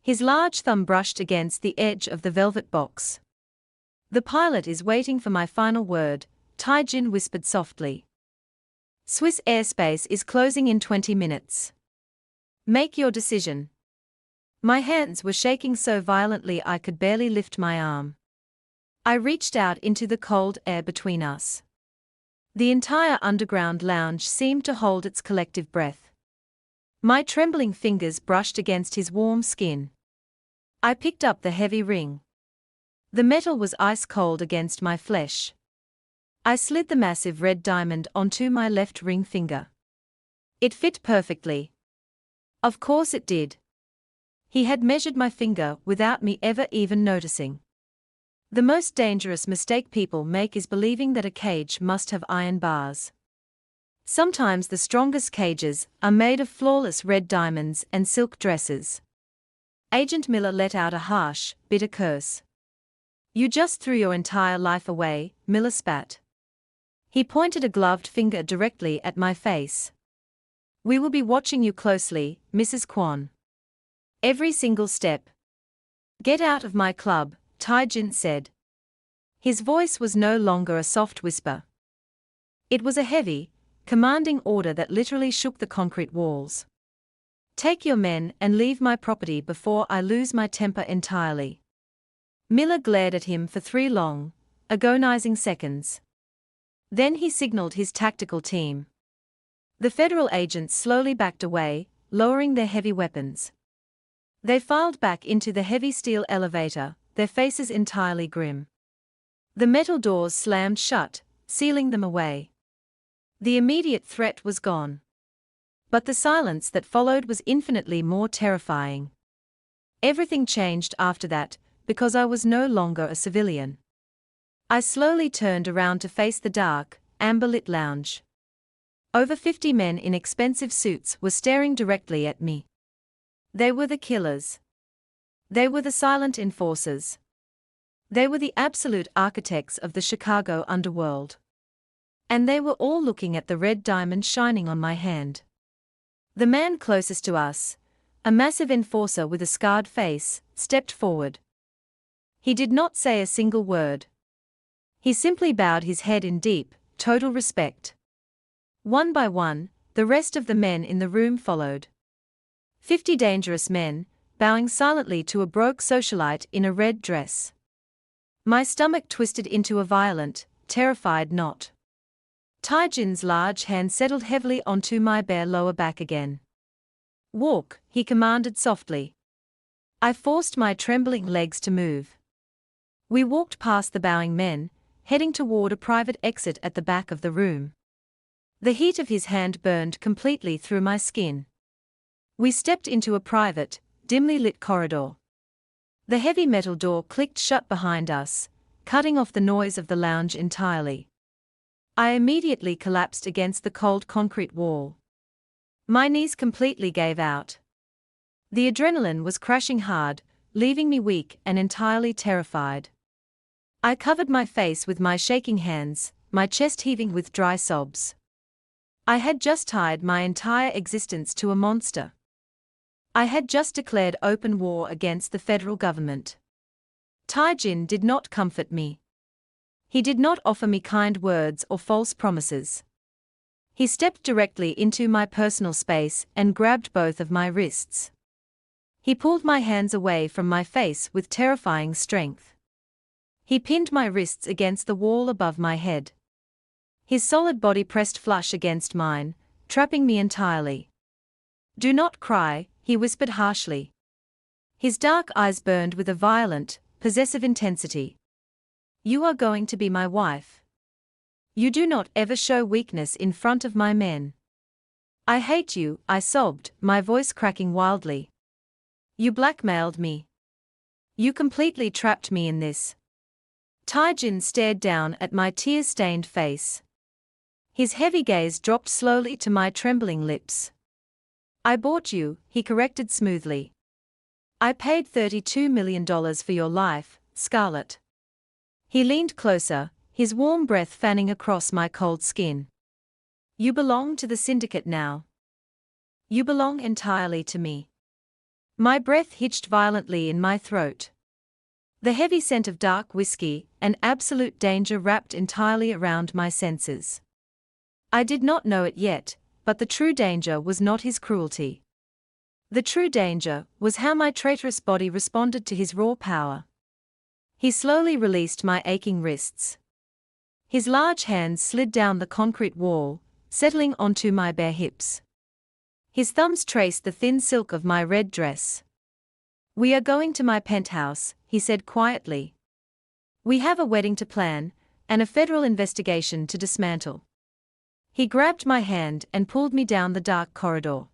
His large thumb brushed against the edge of the velvet box. The pilot is waiting for my final word, Tae-jin whispered softly. Swiss airspace is closing in 20 minutes. Make your decision. My hands were shaking so violently I could barely lift my arm. I reached out into the cold air between us. The entire underground lounge seemed to hold its collective breath. My trembling fingers brushed against his warm skin. I picked up the heavy ring. The metal was ice cold against my flesh. I slid the massive red diamond onto my left ring finger. It fit perfectly. Of course it did. He had measured my finger without me ever even noticing. The most dangerous mistake people make is believing that a cage must have iron bars. Sometimes the strongest cages are made of flawless red diamonds and silk dresses. Agent Miller let out a harsh, bitter curse. You just threw your entire life away, Miller spat. He pointed a gloved finger directly at my face. We will be watching you closely, Mrs. Kwon. Every single step. Get out of my club, Tae-jin said. His voice was no longer a soft whisper. It was a heavy, commanding order that literally shook the concrete walls. Take your men and leave my property before I lose my temper entirely. Miller glared at him for 3 long, agonizing seconds. Then he signaled his tactical team. The federal agents slowly backed away, lowering their heavy weapons. They filed back into the heavy steel elevator, their faces entirely grim. The metal doors slammed shut, sealing them away. The immediate threat was gone. But the silence that followed was infinitely more terrifying. Everything changed after that, because I was no longer a civilian. I slowly turned around to face the dark, amber-lit lounge. Over 50 men in expensive suits were staring directly at me. They were the killers. They were the silent enforcers. They were the absolute architects of the Chicago underworld. And they were all looking at the red diamond shining on my hand. The man closest to us, a massive enforcer with a scarred face, stepped forward. He did not say a single word. He simply bowed his head in deep, total respect. One by one, the rest of the men in the room followed. 50 dangerous men, bowing silently to a broke socialite in a red dress. My stomach twisted into a violent, terrified knot. Tae-jin's large hand settled heavily onto my bare lower back again. Walk, he commanded softly. I forced my trembling legs to move. We walked past the bowing men, heading toward a private exit at the back of the room. The heat of his hand burned completely through my skin. We stepped into a private, dimly lit corridor. The heavy metal door clicked shut behind us, cutting off the noise of the lounge entirely. I immediately collapsed against the cold concrete wall. My knees completely gave out. The adrenaline was crashing hard, leaving me weak and entirely terrified. I covered my face with my shaking hands, my chest heaving with dry sobs. I had just tied my entire existence to a monster. I had just declared open war against the federal government. Tae-jin did not comfort me. He did not offer me kind words or false promises. He stepped directly into my personal space and grabbed both of my wrists. He pulled my hands away from my face with terrifying strength. He pinned my wrists against the wall above my head. His solid body pressed flush against mine, trapping me entirely. "Do not cry," he whispered harshly. His dark eyes burned with a violent, possessive intensity. "You are going to be my wife. You do not ever show weakness in front of my men." "I hate you," I sobbed, my voice cracking wildly. "You blackmailed me. You completely trapped me in this." Tae-jin stared down at my tear-stained face. His heavy gaze dropped slowly to my trembling lips. "I bought you," he corrected smoothly. "I paid $32 million for your life, Scarlett." He leaned closer, his warm breath fanning across my cold skin. "You belong to the syndicate now. You belong entirely to me." My breath hitched violently in my throat. The heavy scent of dark whiskey and absolute danger wrapped entirely around my senses. I did not know it yet, but the true danger was not his cruelty. The true danger was how my traitorous body responded to his raw power. He slowly released my aching wrists. His large hands slid down the concrete wall, settling onto my bare hips. His thumbs traced the thin silk of my red dress. "We are going to my penthouse," he said quietly. "We have a wedding to plan, and a federal investigation to dismantle." He grabbed my hand and pulled me down the dark corridor.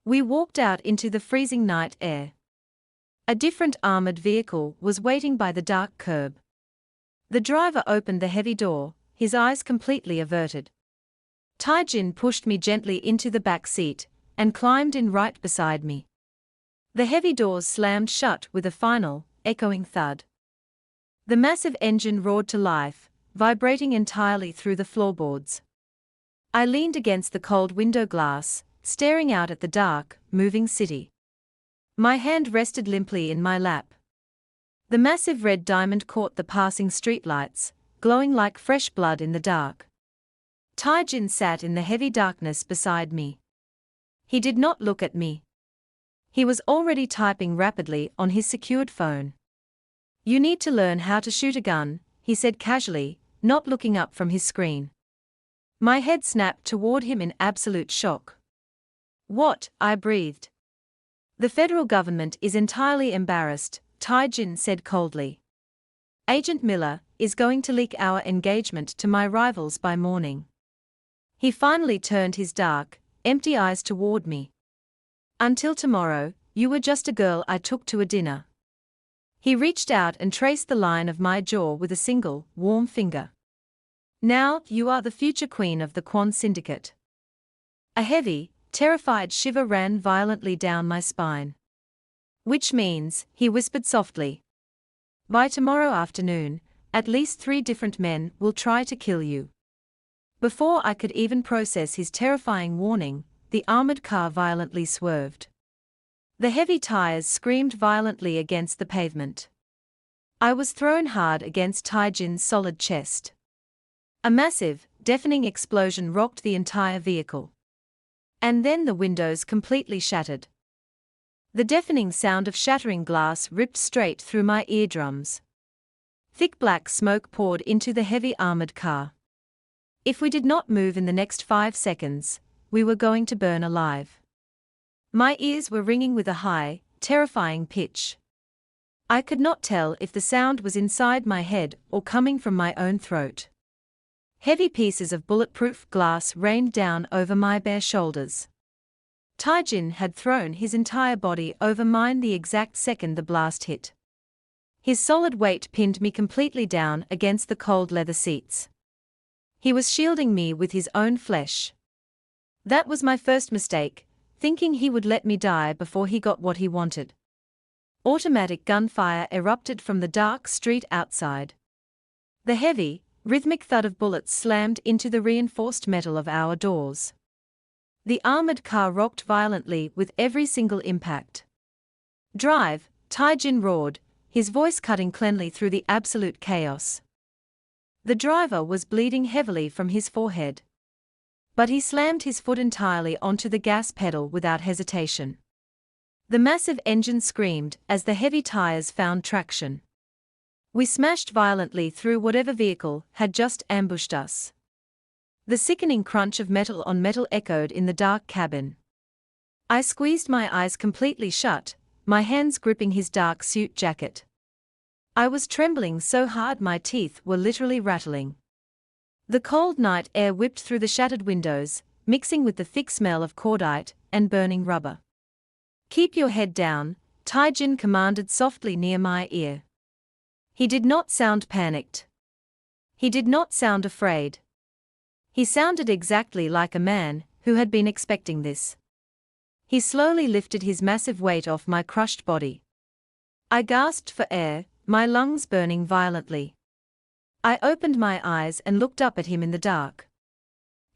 We walked out into the freezing night air. A different armored vehicle was waiting by the dark curb. The driver opened the heavy door, his eyes completely averted. Tae-jin pushed me gently into the back seat and climbed in right beside me. The heavy doors slammed shut with a final, echoing thud. The massive engine roared to life, vibrating entirely through the floorboards. I leaned against the cold window glass, staring out at the dark, moving city. My hand rested limply in my lap. The massive red diamond caught the passing streetlights, glowing like fresh blood in the dark. Tae-jin sat in the heavy darkness beside me. He did not look at me. He was already typing rapidly on his secured phone. "You need to learn how to shoot a gun," he said casually, not looking up from his screen. My head snapped toward him in absolute shock. "What?" I breathed. "The federal government is entirely embarrassed," Tae-jin said coldly. "Agent Miller is going to leak our engagement to my rivals by morning." He finally turned his dark, empty eyes toward me. "Until tomorrow, you were just a girl I took to a dinner." He reached out and traced the line of my jaw with a single, warm finger. "Now, you are the future queen of the Kwon syndicate." A heavy, terrified shiver ran violently down my spine. "Which means," he whispered softly, "by tomorrow afternoon, at least 3 different men will try to kill you." Before I could even process his terrifying warning, the armored car violently swerved. The heavy tires screamed violently against the pavement. I was thrown hard against Tae-jin's solid chest. A massive, deafening explosion rocked the entire vehicle. And then the windows completely shattered. The deafening sound of shattering glass ripped straight through my eardrums. Thick black smoke poured into the heavy armored car. If we did not move in the next 5 seconds, we were going to burn alive. My ears were ringing with a high, terrifying pitch. I could not tell if the sound was inside my head or coming from my own throat. Heavy pieces of bulletproof glass rained down over my bare shoulders. Tae-jin had thrown his entire body over mine the exact second the blast hit. His solid weight pinned me completely down against the cold leather seats. He was shielding me with his own flesh. That was my first mistake, thinking he would let me die before he got what he wanted. Automatic gunfire erupted from the dark street outside. The heavy, rhythmic thud of bullets slammed into the reinforced metal of our doors. The armored car rocked violently with every single impact. "Drive," Tae-jin roared, his voice cutting cleanly through the absolute chaos. The driver was bleeding heavily from his forehead. But he slammed his foot entirely onto the gas pedal without hesitation. The massive engine screamed as the heavy tires found traction. We smashed violently through whatever vehicle had just ambushed us. The sickening crunch of metal on metal echoed in the dark cabin. I squeezed my eyes completely shut, my hands gripping his dark suit jacket. I was trembling so hard my teeth were literally rattling. The cold night air whipped through the shattered windows, mixing with the thick smell of cordite and burning rubber. "Keep your head down," Tae-jin commanded softly near my ear. He did not sound panicked. He did not sound afraid. He sounded exactly like a man who had been expecting this. He slowly lifted his massive weight off my crushed body. I gasped for air, my lungs burning violently. I opened my eyes and looked up at him in the dark.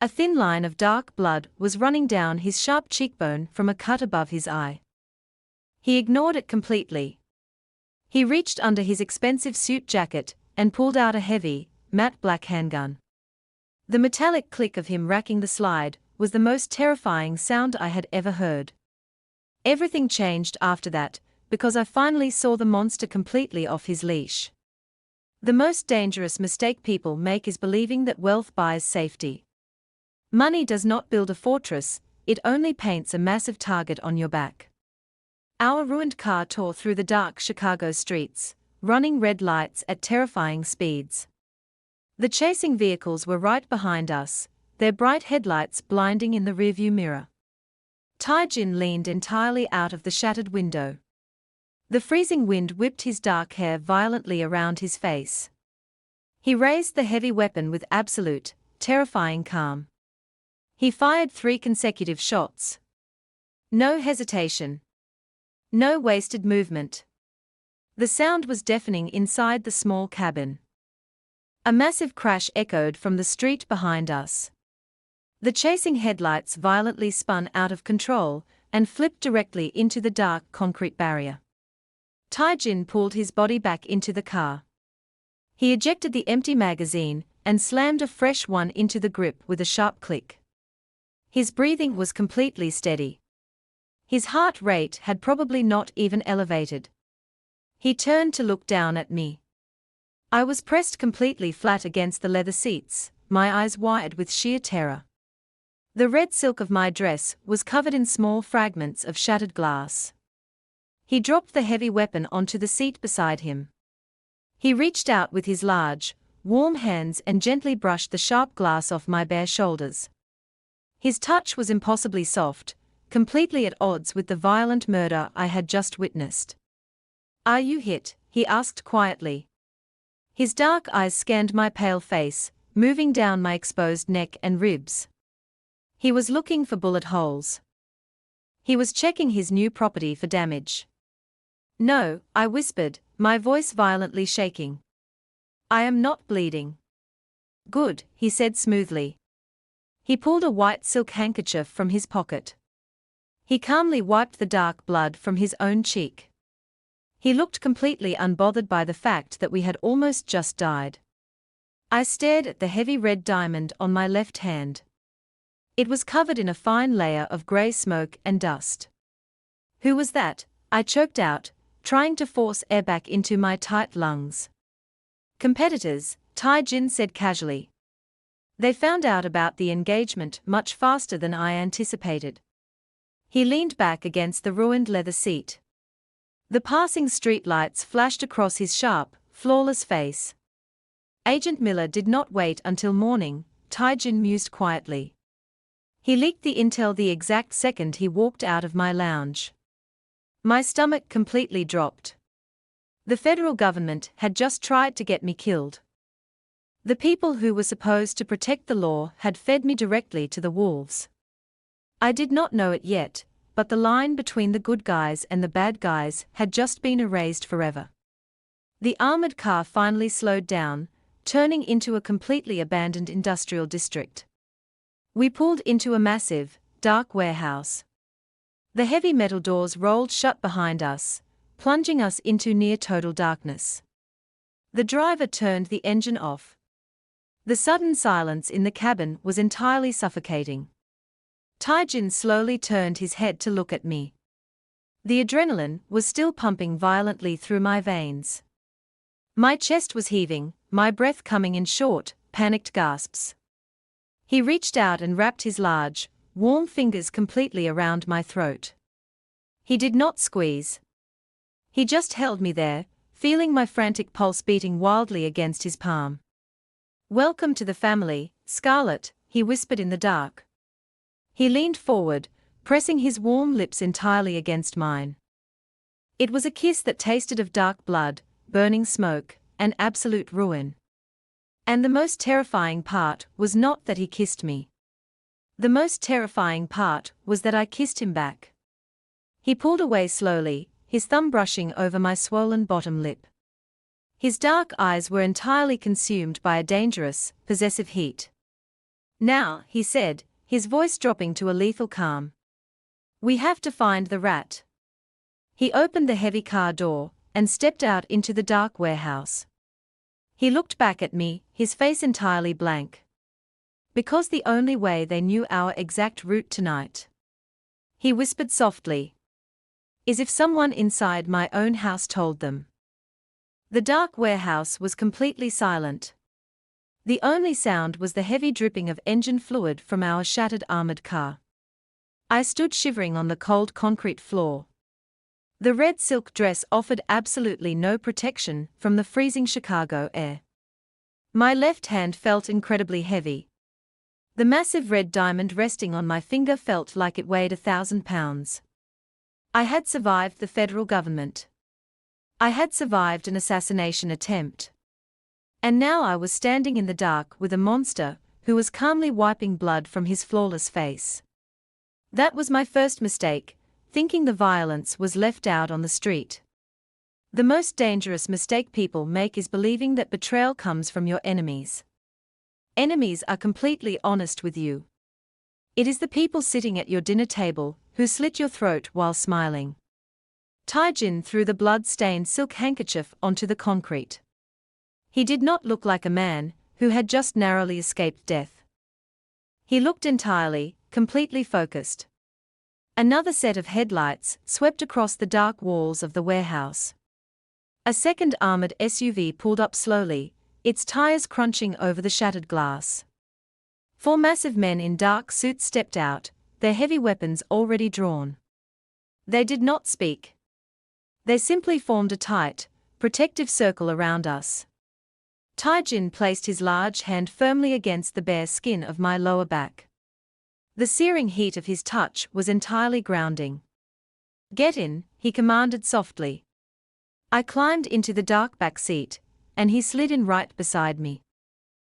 A thin line of dark blood was running down his sharp cheekbone from a cut above his eye. He ignored it completely. He reached under his expensive suit jacket and pulled out a heavy, matte black handgun. The metallic click of him racking the slide was the most terrifying sound I had ever heard. Everything changed after that, because I finally saw the monster completely off his leash. The most dangerous mistake people make is believing that wealth buys safety. Money does not build a fortress, it only paints a massive target on your back. Our ruined car tore through the dark Chicago streets, running red lights at terrifying speeds. The chasing vehicles were right behind us, their bright headlights blinding in the rearview mirror. Tae-jin leaned entirely out of the shattered window. The freezing wind whipped his dark hair violently around his face. He raised the heavy weapon with absolute, terrifying calm. He fired 3 consecutive shots. No hesitation. No wasted movement. The sound was deafening inside the small cabin. A massive crash echoed from the street behind us. The chasing headlights violently spun out of control and flipped directly into the dark concrete barrier. Tae-jin pulled his body back into the car. He ejected the empty magazine and slammed a fresh one into the grip with a sharp click. His breathing was completely steady. His heart rate had probably not even elevated. He turned to look down at me. I was pressed completely flat against the leather seats, my eyes wide with sheer terror. The red silk of my dress was covered in small fragments of shattered glass. He dropped the heavy weapon onto the seat beside him. He reached out with his large, warm hands and gently brushed the sharp glass off my bare shoulders. His touch was impossibly soft, completely at odds with the violent murder I had just witnessed. "Are you hit?" he asked quietly. His dark eyes scanned my pale face, moving down my exposed neck and ribs. He was looking for bullet holes. He was checking his new property for damage. "No," I whispered, my voice violently shaking. "I am not bleeding." "Good," he said smoothly. He pulled a white silk handkerchief from his pocket. He calmly wiped the dark blood from his own cheek. He looked completely unbothered by the fact that we had almost just died. I stared at the heavy red diamond on my left hand. It was covered in a fine layer of grey smoke and dust. "Who was that?" I choked out, trying to force air back into my tight lungs. "Competitors," Tae-jin said casually. "They found out about the engagement much faster than I anticipated." He leaned back against the ruined leather seat. The passing streetlights flashed across his sharp, flawless face. "Agent Miller did not wait until morning," Tae-jin mused quietly. He leaked the intel the exact second he walked out of my lounge. My stomach completely dropped. The federal government had just tried to get me killed. The people who were supposed to protect the law had fed me directly to the wolves. I did not know it yet, but the line between the good guys and the bad guys had just been erased forever. The armored car finally slowed down, turning into a completely abandoned industrial district. We pulled into a massive, dark warehouse. The heavy metal doors rolled shut behind us, plunging us into near-total darkness. The driver turned the engine off. The sudden silence in the cabin was entirely suffocating. Tae-jin slowly turned his head to look at me. The adrenaline was still pumping violently through my veins. My chest was heaving, my breath coming in short, panicked gasps. He reached out and wrapped his large, warm fingers completely around my throat. He did not squeeze. He just held me there, feeling my frantic pulse beating wildly against his palm. "Welcome to the family, Scarlett," he whispered in the dark. He leaned forward, pressing his warm lips entirely against mine. It was a kiss that tasted of dark blood, burning smoke, and absolute ruin. And the most terrifying part was not that he kissed me. The most terrifying part was that I kissed him back. He pulled away slowly, his thumb brushing over my swollen bottom lip. His dark eyes were entirely consumed by a dangerous, possessive heat. "Now," he said, his voice dropping to a lethal calm. "We have to find the rat." He opened the heavy car door and stepped out into the dark warehouse. He looked back at me, his face entirely blank. "Because the only way they knew our exact route tonight," he whispered softly, "is if someone inside my own house told them." The dark warehouse was completely silent. The only sound was the heavy dripping of engine fluid from our shattered armored car. I stood shivering on the cold concrete floor. The red silk dress offered absolutely no protection from the freezing Chicago air. My left hand felt incredibly heavy. The massive red diamond resting on my finger felt like it weighed 1,000 pounds. I had survived the federal government. I had survived an assassination attempt. And now I was standing in the dark with a monster who was calmly wiping blood from his flawless face. That was my first mistake, thinking the violence was left out on the street. The most dangerous mistake people make is believing that betrayal comes from your enemies. Enemies are completely honest with you. It is the people sitting at your dinner table who slit your throat while smiling. Tae-jin threw the blood-stained silk handkerchief onto the concrete. He did not look like a man who had just narrowly escaped death. He looked entirely, completely focused. Another set of headlights swept across the dark walls of the warehouse. A second armored SUV pulled up slowly, its tires crunching over the shattered glass. 4 massive men in dark suits stepped out, their heavy weapons already drawn. They did not speak. They simply formed a tight, protective circle around us. Tae-jin placed his large hand firmly against the bare skin of my lower back. The searing heat of his touch was entirely grounding. "Get in," he commanded softly. I climbed into the dark back seat, and he slid in right beside me.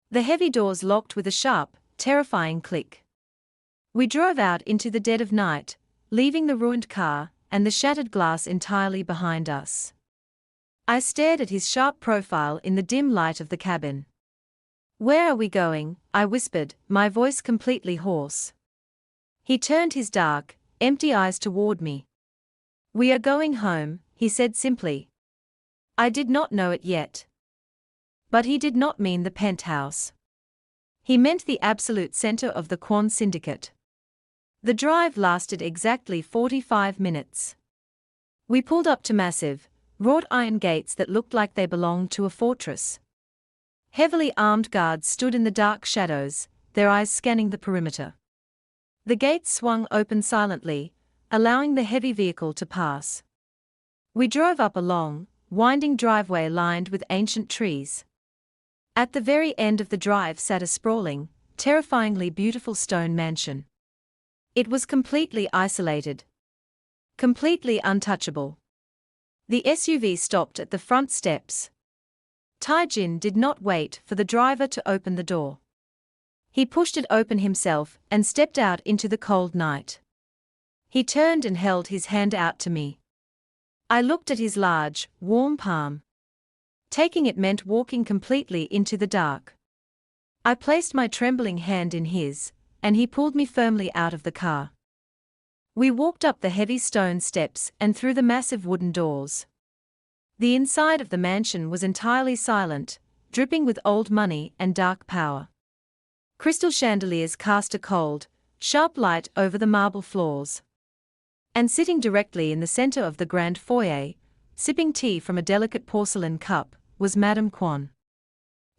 The heavy doors locked with a sharp, terrifying click. We drove out into the dead of night, leaving the ruined car and the shattered glass entirely behind us. I stared at his sharp profile in the dim light of the cabin. "Where are we going?" I whispered, my voice completely hoarse. He turned his dark, empty eyes toward me. "We are going home," he said simply. I did not know it yet. But he did not mean the penthouse. He meant the absolute center of the Kwon syndicate. The drive lasted exactly 45 minutes. We pulled up to massive, wrought iron gates that looked like they belonged to a fortress. Heavily armed guards stood in the dark shadows, their eyes scanning the perimeter. The gates swung open silently, allowing the heavy vehicle to pass. We drove up a long, winding driveway lined with ancient trees. At the very end of the drive sat a sprawling, terrifyingly beautiful stone mansion. It was completely isolated. Completely untouchable. The SUV stopped at the front steps. Tae-jin did not wait for the driver to open the door. He pushed it open himself and stepped out into the cold night. He turned and held his hand out to me. I looked at his large, warm palm. Taking it meant walking completely into the dark. I placed my trembling hand in his, and he pulled me firmly out of the car. We walked up the heavy stone steps and through the massive wooden doors. The inside of the mansion was entirely silent, dripping with old money and dark power. Crystal chandeliers cast a cold, sharp light over the marble floors. And sitting directly in the center of the grand foyer, sipping tea from a delicate porcelain cup, was Madame Kwon.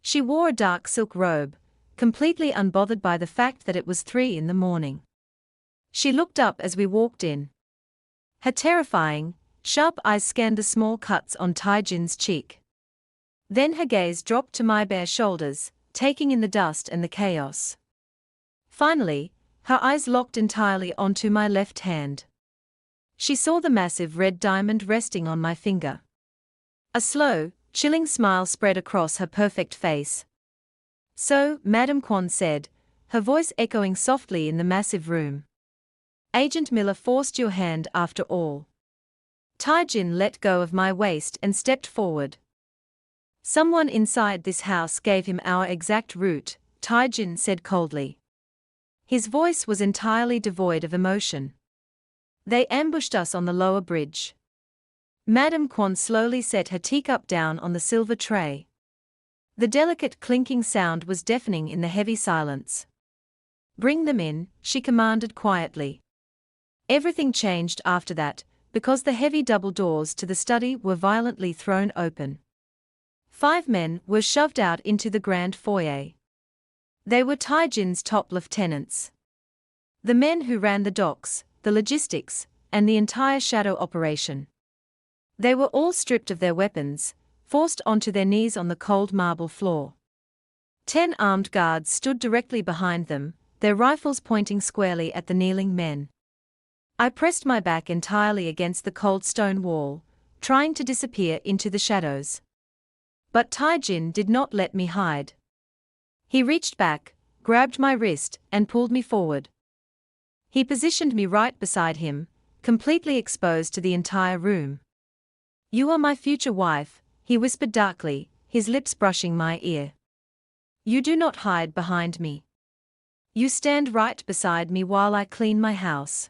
She wore a dark silk robe, completely unbothered by the fact that it was 3 in the morning. She looked up as we walked in. Her terrifying, sharp eyes scanned the small cuts on Tae-jin's cheek. Then her gaze dropped to my bare shoulders, taking in the dust and the chaos. Finally, her eyes locked entirely onto my left hand. She saw the massive red diamond resting on my finger. A slow, chilling smile spread across her perfect face. "So," Madame Kwon said, her voice echoing softly in the massive room. "Agent Miller forced your hand after all." Tae-jin let go of my waist and stepped forward. "Someone inside this house gave him our exact route," Tae-jin said coldly. His voice was entirely devoid of emotion. "They ambushed us on the lower bridge." Madame Kwon slowly set her teacup down on the silver tray. The delicate clinking sound was deafening in the heavy silence. "Bring them in," she commanded quietly. Everything changed after that, because the heavy double doors to the study were violently thrown open. 5 men were shoved out into the grand foyer. They were Tae-jin's top lieutenants. The men who ran the docks, the logistics, and the entire shadow operation. They were all stripped of their weapons, forced onto their knees on the cold marble floor. 10 armed guards stood directly behind them, their rifles pointing squarely at the kneeling men. I pressed my back entirely against the cold stone wall, trying to disappear into the shadows. But Tae-jin did not let me hide. He reached back, grabbed my wrist, and pulled me forward. He positioned me right beside him, completely exposed to the entire room. "You are my future wife," he whispered darkly, his lips brushing my ear. "You do not hide behind me. You stand right beside me while I clean my house."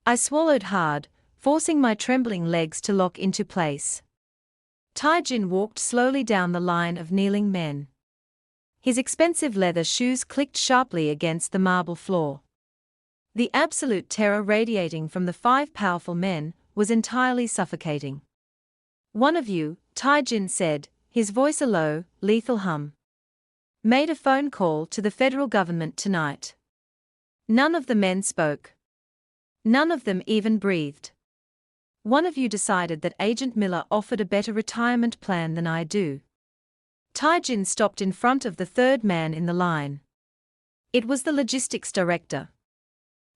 I swallowed hard, forcing my trembling legs to lock into place. Tae-jin walked slowly down the line of kneeling men. His expensive leather shoes clicked sharply against the marble floor. The absolute terror radiating from the 5 powerful men was entirely suffocating. "One of you," Tae-jin said, his voice a low, lethal hum, "made a phone call to the federal government tonight." None of the men spoke. None of them even breathed. "One of you decided that Agent Miller offered a better retirement plan than I do." Tae-jin stopped in front of the 3rd man in the line. It was the logistics director.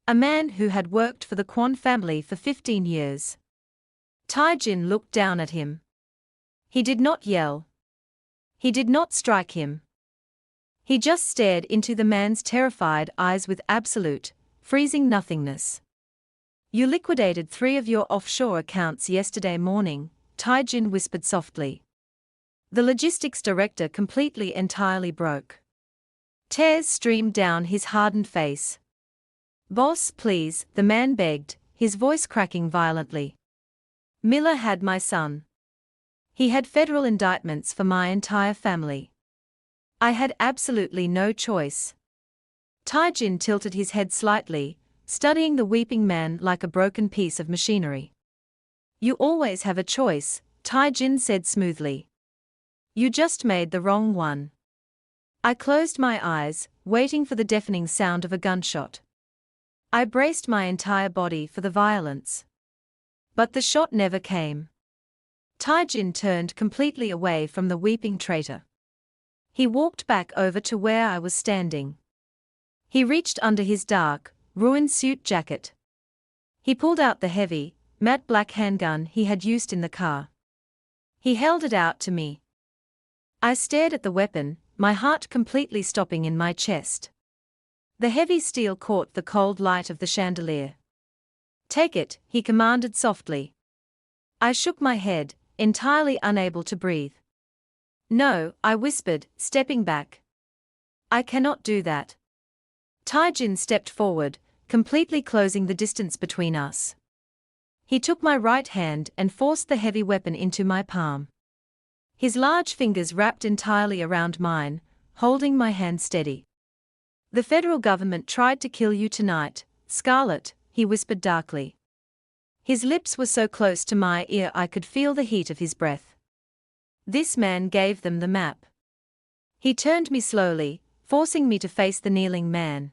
A man who had worked for the Kwon family for 15 years. Tae-jin looked down at him. He did not yell. He did not strike him. He just stared into the man's terrified eyes with absolute, freezing nothingness. "You liquidated 3 of your offshore accounts yesterday morning," Tae-jin whispered softly. The logistics director completely entirely broke. Tears streamed down his hardened face. "Boss, please," the man begged, his voice cracking violently. "Miller had my son. He had federal indictments for my entire family. I had absolutely no choice." Tae-jin tilted his head slightly, studying the weeping man like a broken piece of machinery. "You always have a choice," Tae-jin said smoothly. "You just made the wrong one." I closed my eyes, waiting for the deafening sound of a gunshot. I braced my entire body for the violence. But the shot never came. Tae-jin turned completely away from the weeping traitor. He walked back over to where I was standing. He reached under his dark, ruined suit jacket. He pulled out the heavy, matte black handgun he had used in the car. He held it out to me. I stared at the weapon, my heart completely stopping in my chest. The heavy steel caught the cold light of the chandelier. "Take it," he commanded softly. I shook my head, entirely unable to breathe. "No," I whispered, stepping back. "I cannot do that." Tae-jin stepped forward, completely closing the distance between us. He took my right hand and forced the heavy weapon into my palm. His large fingers wrapped entirely around mine, holding my hand steady. "The federal government tried to kill you tonight, Scarlett," he whispered darkly. His lips were so close to my ear I could feel the heat of his breath. "This man gave them the map." He turned me slowly, forcing me to face the kneeling man.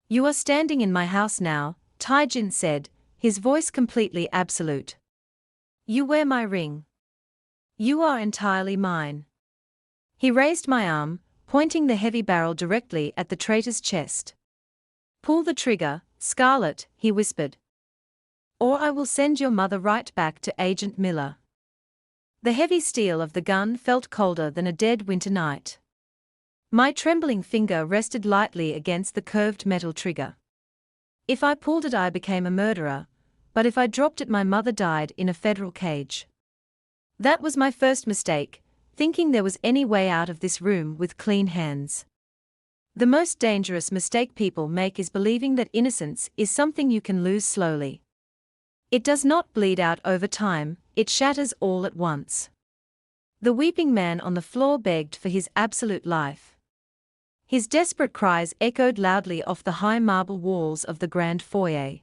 "You are standing in my house now," Tae-jin said, his voice completely absolute. "You wear my ring. You are entirely mine." He raised my arm, pointing the heavy barrel directly at the traitor's chest. "Pull the trigger, Scarlett," he whispered. "Or I will send your mother right back to Agent Miller." The heavy steel of the gun felt colder than a dead winter night. My trembling finger rested lightly against the curved metal trigger. If I pulled it I became a murderer, but if I dropped it my mother died in a federal cage. That was my first mistake, thinking there was any way out of this room with clean hands. The most dangerous mistake people make is believing that innocence is something you can lose slowly. It does not bleed out over time, it shatters all at once. The weeping man on the floor begged for his absolute life. His desperate cries echoed loudly off the high marble walls of the grand foyer.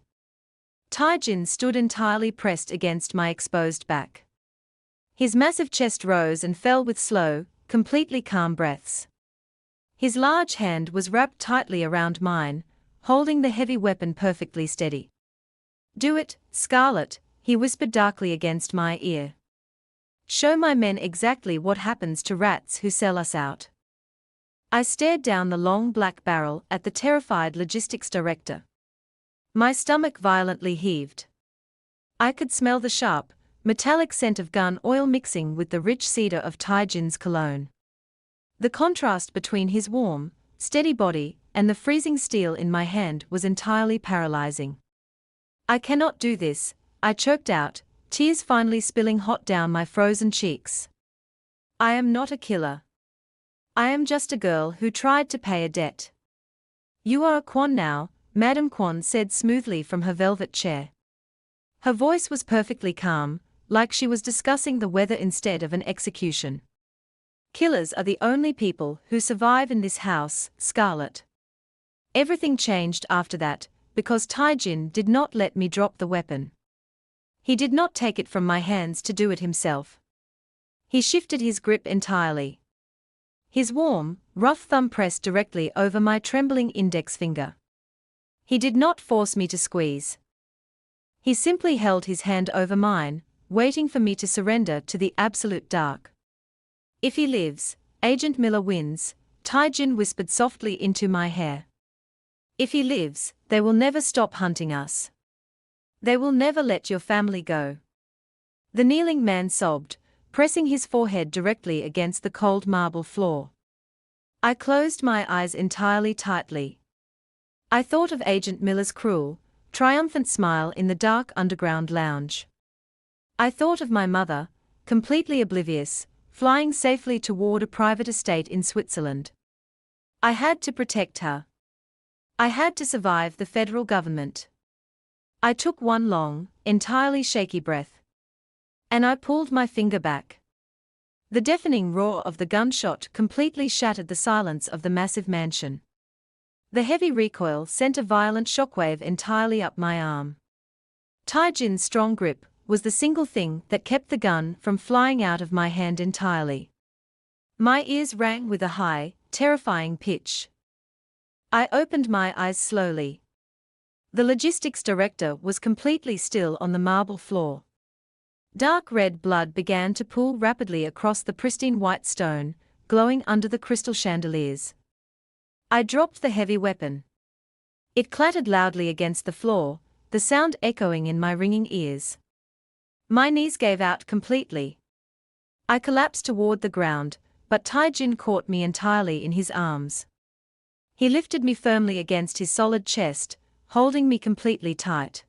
Tae-jin stood entirely pressed against my exposed back. His massive chest rose and fell with slow, completely calm breaths. His large hand was wrapped tightly around mine, holding the heavy weapon perfectly steady. "Do it, Scarlett," he whispered darkly against my ear. "Show my men exactly what happens to rats who sell us out." I stared down the long black barrel at the terrified logistics director. My stomach violently heaved. I could smell the sharp, metallic scent of gun oil mixing with the rich cedar of Tae-jin's cologne. The contrast between his warm, steady body and the freezing steel in my hand was entirely paralyzing. "I cannot do this," I choked out, tears finally spilling hot down my frozen cheeks. "I am not a killer. I am just a girl who tried to pay a debt." "You are a Kwon now," Madame Kwon said smoothly from her velvet chair. Her voice was perfectly calm, like she was discussing the weather instead of an execution. "Killers are the only people who survive in this house, Scarlett." Everything changed after that, because Tae-jin did not let me drop the weapon. He did not take it from my hands to do it himself. He shifted his grip entirely. His warm, rough thumb pressed directly over my trembling index finger. He did not force me to squeeze. He simply held his hand over mine, waiting for me to surrender to the absolute dark. "If he lives, Agent Miller wins," Tae-jin whispered softly into my hair. "If he lives, they will never stop hunting us. They will never let your family go." The kneeling man sobbed, pressing his forehead directly against the cold marble floor. I closed my eyes entirely tightly. I thought of Agent Miller's cruel, triumphant smile in the dark underground lounge. I thought of my mother, completely oblivious, flying safely toward a private estate in Switzerland. I had to protect her. I had to survive the federal government. I took one long, entirely shaky breath. And I pulled my finger back. The deafening roar of the gunshot completely shattered the silence of the massive mansion. The heavy recoil sent a violent shockwave entirely up my arm. Tae-jin's strong grip was the single thing that kept the gun from flying out of my hand entirely. My ears rang with a high, terrifying pitch. I opened my eyes slowly. The logistics director was completely still on the marble floor. Dark red blood began to pool rapidly across the pristine white stone, glowing under the crystal chandeliers. I dropped the heavy weapon. It clattered loudly against the floor, the sound echoing in my ringing ears. My knees gave out completely. I collapsed toward the ground, but Tae-jin caught me entirely in his arms. He lifted me firmly against his solid chest, holding me completely tight.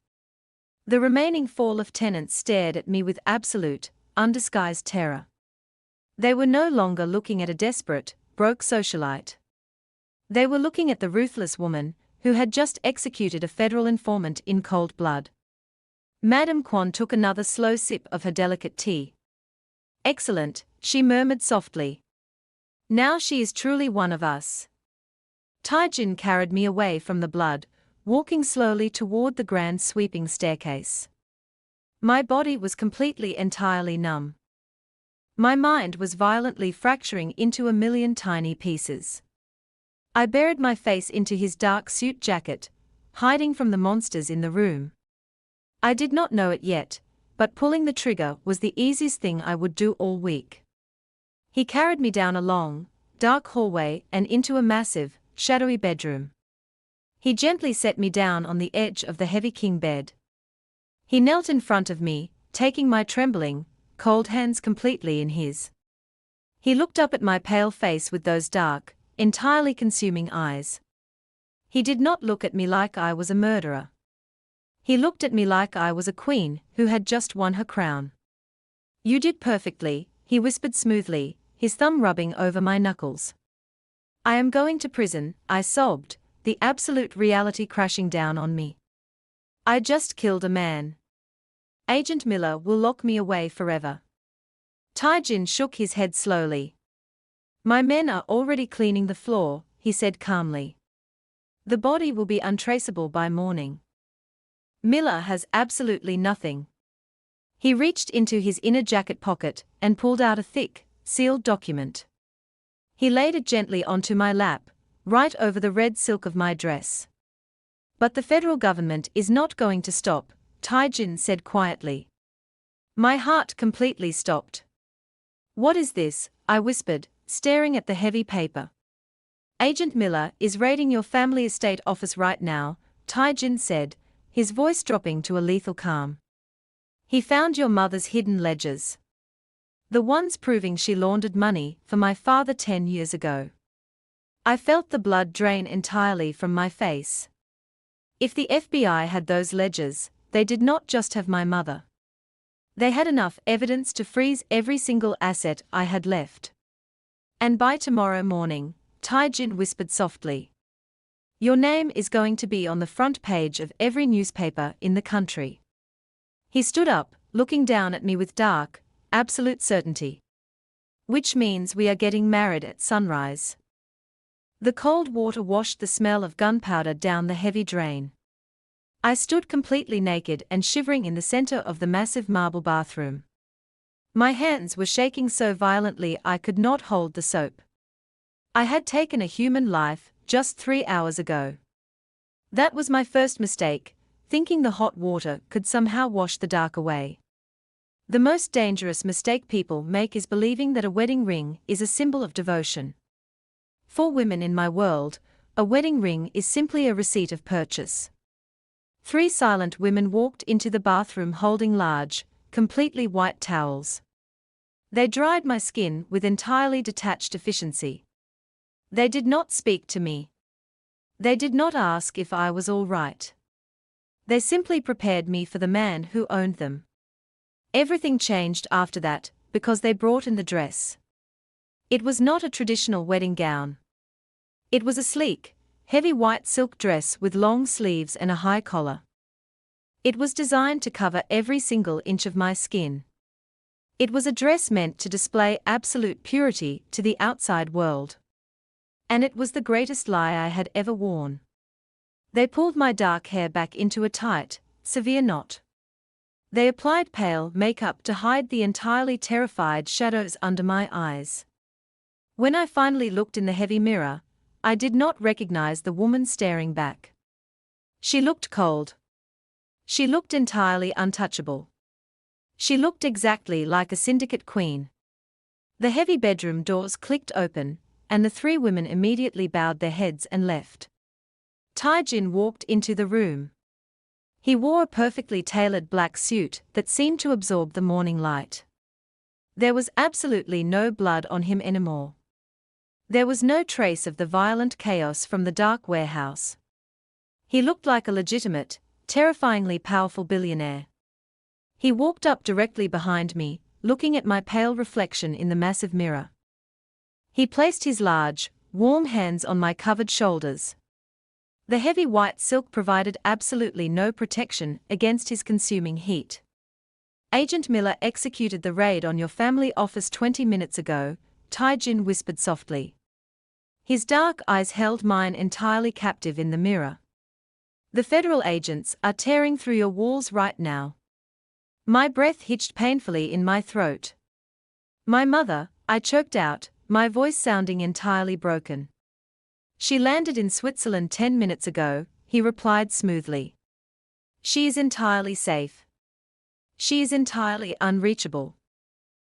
The remaining 4 lieutenants stared at me with absolute, undisguised terror. They were no longer looking at a desperate, broke socialite. They were looking at the ruthless woman who had just executed a federal informant in cold blood. Madame Kwon took another slow sip of her delicate tea. "Excellent," she murmured softly. "Now she is truly one of us." Tae-jin carried me away from the blood, walking slowly toward the grand sweeping staircase. My body was entirely numb. My mind was violently fracturing into a million tiny pieces. I buried my face into his dark suit jacket, hiding from the monsters in the room. I did not know it yet, but pulling the trigger was the easiest thing I would do all week. He carried me down a long, dark hallway and into a massive, shadowy bedroom. He gently set me down on the edge of the heavy king bed. He knelt in front of me, taking my trembling, cold hands completely in his. He looked up at my pale face with those dark, entirely consuming eyes. He did not look at me like I was a murderer. He looked at me like I was a queen who had just won her crown. "You did perfectly," he whispered smoothly, his thumb rubbing over my knuckles. "I am going to prison," I sobbed, the absolute reality crashing down on me. "I just killed a man. Agent Miller will lock me away forever." Tae-jin shook his head slowly. "My men are already cleaning the floor," he said calmly. "The body will be untraceable by morning. Miller has absolutely nothing." He reached into his inner jacket pocket and pulled out a thick, sealed document. He laid it gently onto my lap, right over the red silk of my dress. "But the federal government is not going to stop," Tae-jin said quietly. My heart completely stopped. "What is this?" I whispered, staring at the heavy paper. "Agent Miller is raiding your family estate office right now," Tae-jin said, his voice dropping to a lethal calm. "He found your mother's hidden ledgers. The ones proving she laundered money for my father 10 years ago." I felt the blood drain entirely from my face. If the FBI had those ledgers, they did not just have my mother. They had enough evidence to freeze every single asset I had left. "And by tomorrow morning," Tae-jin whispered softly, "your name is going to be on the front page of every newspaper in the country." He stood up, looking down at me with dark, absolute certainty. "Which means we are getting married at sunrise." The cold water washed the smell of gunpowder down the heavy drain. I stood completely naked and shivering in the center of the massive marble bathroom. My hands were shaking so violently I could not hold the soap. I had taken a human life just 3 hours ago. That was my first mistake, thinking the hot water could somehow wash the dark away. The most dangerous mistake people make is believing that a wedding ring is a symbol of devotion. For women in my world, a wedding ring is simply a receipt of purchase. 3 silent women walked into the bathroom holding large, completely white towels. They dried my skin with entirely detached efficiency. They did not speak to me. They did not ask if I was all right. They simply prepared me for the man who owned them. Everything changed after that, because they brought in the dress. It was not a traditional wedding gown. It was a sleek, heavy white silk dress with long sleeves and a high collar. It was designed to cover every single inch of my skin. It was a dress meant to display absolute purity to the outside world. And it was the greatest lie I had ever worn. They pulled my dark hair back into a tight, severe knot. They applied pale makeup to hide the entirely terrified shadows under my eyes. When I finally looked in the heavy mirror, I did not recognize the woman staring back. She looked cold. She looked entirely untouchable. She looked exactly like a syndicate queen. The heavy bedroom doors clicked open, and the 3 women immediately bowed their heads and left. Tae-jin walked into the room. He wore a perfectly tailored black suit that seemed to absorb the morning light. There was absolutely no blood on him anymore. There was no trace of the violent chaos from the dark warehouse. He looked like a legitimate, terrifyingly powerful billionaire. He walked up directly behind me, looking at my pale reflection in the massive mirror. He placed his large, warm hands on my covered shoulders. The heavy white silk provided absolutely no protection against his consuming heat. "Agent Miller executed the raid on your family office 20 minutes ago," Tae-jin whispered softly. His dark eyes held mine entirely captive in the mirror. "The federal agents are tearing through your walls right now." My breath hitched painfully in my throat. "My mother," I choked out, my voice sounding entirely broken. "She landed in Switzerland 10 minutes ago," he replied smoothly. "She is entirely safe. She is entirely unreachable."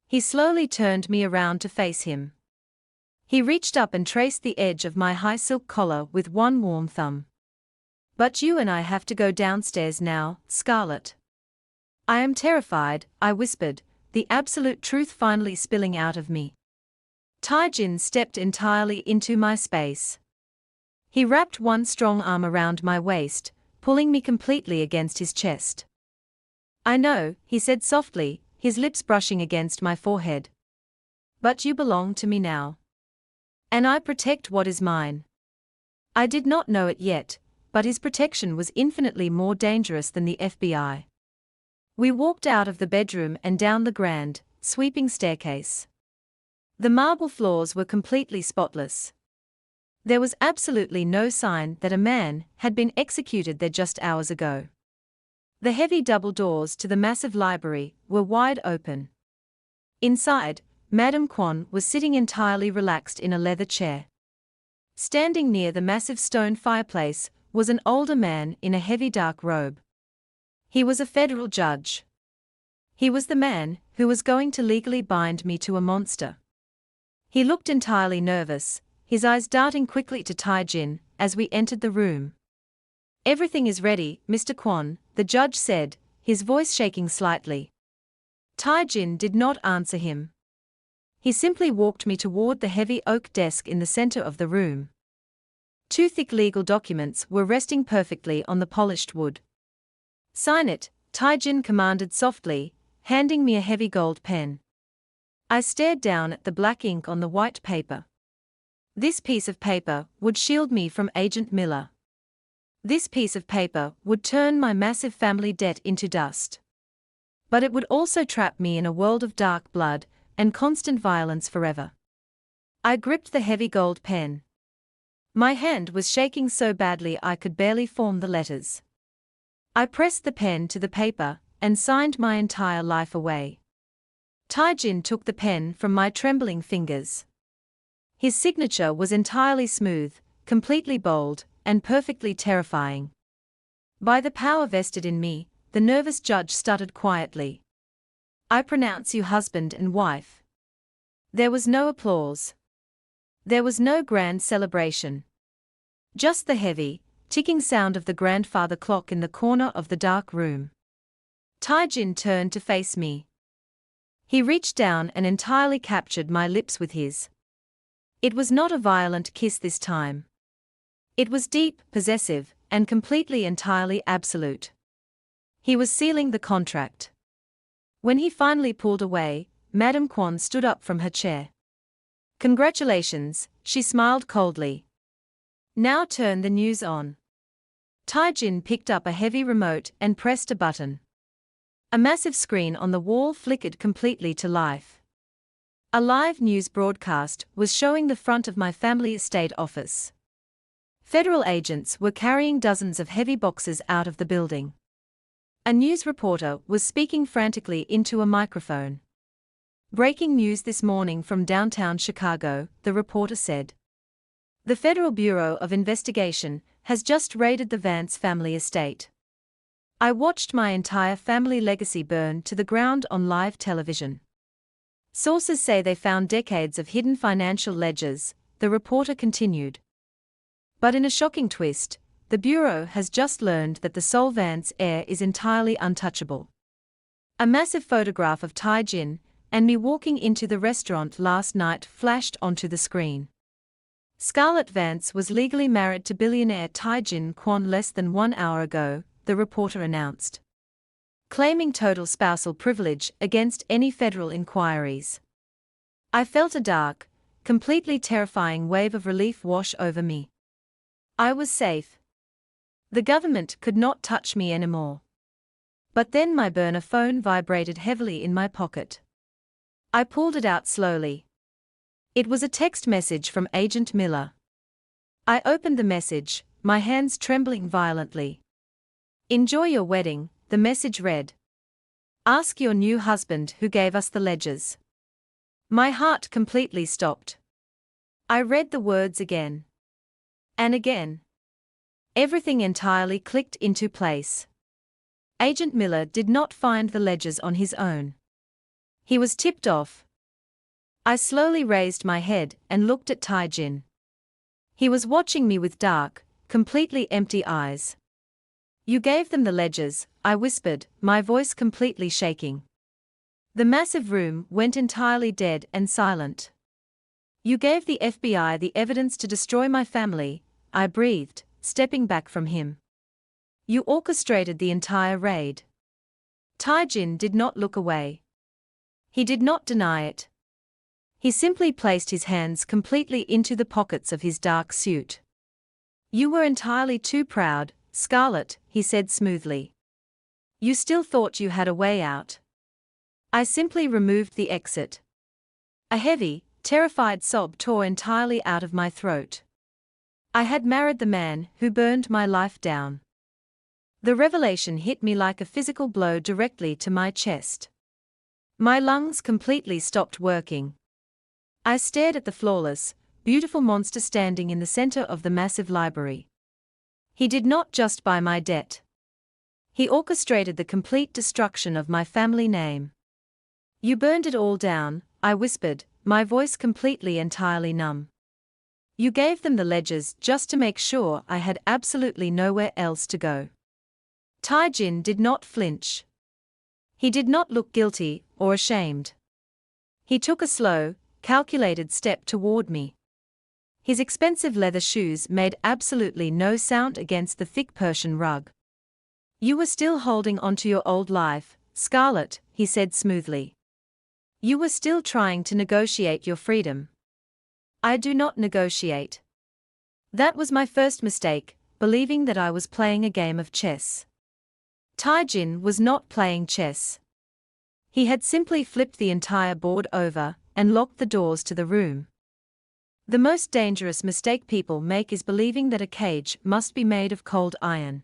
He slowly turned me around to face him. He reached up and traced the edge of my high silk collar with one warm thumb. "But you and I have to go downstairs now, Scarlett." "I am terrified," I whispered, the absolute truth finally spilling out of me. Tae-jin stepped entirely into my space. He wrapped one strong arm around my waist, pulling me completely against his chest. "I know," he said softly, his lips brushing against my forehead. "But you belong to me now. And I protect what is mine." I did not know it yet, but his protection was infinitely more dangerous than the FBI. We walked out of the bedroom and down the grand, sweeping staircase. The marble floors were completely spotless. There was absolutely no sign that a man had been executed there just hours ago. The heavy double doors to the massive library were wide open. Inside, Madame Kwon was sitting entirely relaxed in a leather chair. Standing near the massive stone fireplace was an older man in a heavy dark robe. He was a federal judge. He was the man who was going to legally bind me to a monster. He looked entirely nervous, his eyes darting quickly to Tae-jin as we entered the room. "Everything is ready, Mr. Kwon," the judge said, his voice shaking slightly. Tae-jin did not answer him. He simply walked me toward the heavy oak desk in the center of the room. Two thick legal documents were resting perfectly on the polished wood. "Sign it," Tae-jin commanded softly, handing me a heavy gold pen. I stared down at the black ink on the white paper. This piece of paper would shield me from Agent Miller. This piece of paper would turn my massive family debt into dust. But it would also trap me in a world of dark blood and constant violence forever. I gripped the heavy gold pen. My hand was shaking so badly I could barely form the letters. I pressed the pen to the paper and signed my entire life away. Tae-jin took the pen from my trembling fingers. His signature was entirely smooth, completely bold, and perfectly terrifying. "By the power vested in me," the nervous judge stuttered quietly, "I pronounce you husband and wife." There was no applause. There was no grand celebration. Just the heavy, ticking sound of the grandfather clock in the corner of the dark room. Tae-jin turned to face me. He reached down and entirely captured my lips with his. It was not a violent kiss this time. It was deep, possessive, and completely entirely absolute. He was sealing the contract. When he finally pulled away, Madame Kwon stood up from her chair. "Congratulations," she smiled coldly. "Now turn the news on." Tae-jin picked up a heavy remote and pressed a button. A massive screen on the wall flickered completely to life. A live news broadcast was showing the front of my family estate office. Federal agents were carrying dozens of heavy boxes out of the building. A news reporter was speaking frantically into a microphone. "Breaking news this morning from downtown Chicago," the reporter said. "The Federal Bureau of Investigation has just raided the Vance family estate." I watched my entire family legacy burn to the ground on live television. "Sources say they found decades of hidden financial ledgers," the reporter continued. "But in a shocking twist, the Bureau has just learned that the Sol Vance heir is entirely untouchable. A massive photograph of Tae-jin and me walking into the restaurant last night flashed onto the screen. Scarlett Vance was legally married to billionaire Tae-jin Kwon less than 1 hour ago, the reporter announced, claiming total spousal privilege against any federal inquiries. I felt a dark, completely terrifying wave of relief wash over me. I was safe. The government could not touch me anymore. But then my burner phone vibrated heavily in my pocket. I pulled it out slowly. It was a text message from Agent Miller. I opened the message, my hands trembling violently. "Enjoy your wedding," the message read. "Ask your new husband who gave us the ledgers." My heart completely stopped. I read the words again. And again. Everything entirely clicked into place. Agent Miller did not find the ledgers on his own. He was tipped off. I slowly raised my head and looked at Tae-jin. He was watching me with dark, completely empty eyes. "You gave them the ledgers," I whispered, my voice completely shaking. The massive room went entirely dead and silent. "You gave the FBI the evidence to destroy my family," I breathed, stepping back from him. "You orchestrated the entire raid." Tae-jin did not look away. He did not deny it. He simply placed his hands completely into the pockets of his dark suit. "You were entirely too proud, Scarlett," he said smoothly. "You still thought you had a way out." I simply removed the exit. A heavy, terrified sob tore entirely out of my throat. I had married the man who burned my life down. The revelation hit me like a physical blow directly to my chest. My lungs completely stopped working. I stared at the flawless, beautiful monster standing in the center of the massive library. He did not just buy my debt. He orchestrated the complete destruction of my family name. "You burned it all down," I whispered, my voice completely entirely numb. "You gave them the ledgers just to make sure I had absolutely nowhere else to go." Tae-jin did not flinch. He did not look guilty or ashamed. He took a slow, calculated step toward me. His expensive leather shoes made absolutely no sound against the thick Persian rug. "You were still holding onto your old life, Scarlett," he said smoothly. "You were still trying to negotiate your freedom." I do not negotiate. That was my first mistake, believing that I was playing a game of chess. Tae-jin was not playing chess. He had simply flipped the entire board over and locked the doors to the room. The most dangerous mistake people make is believing that a cage must be made of cold iron.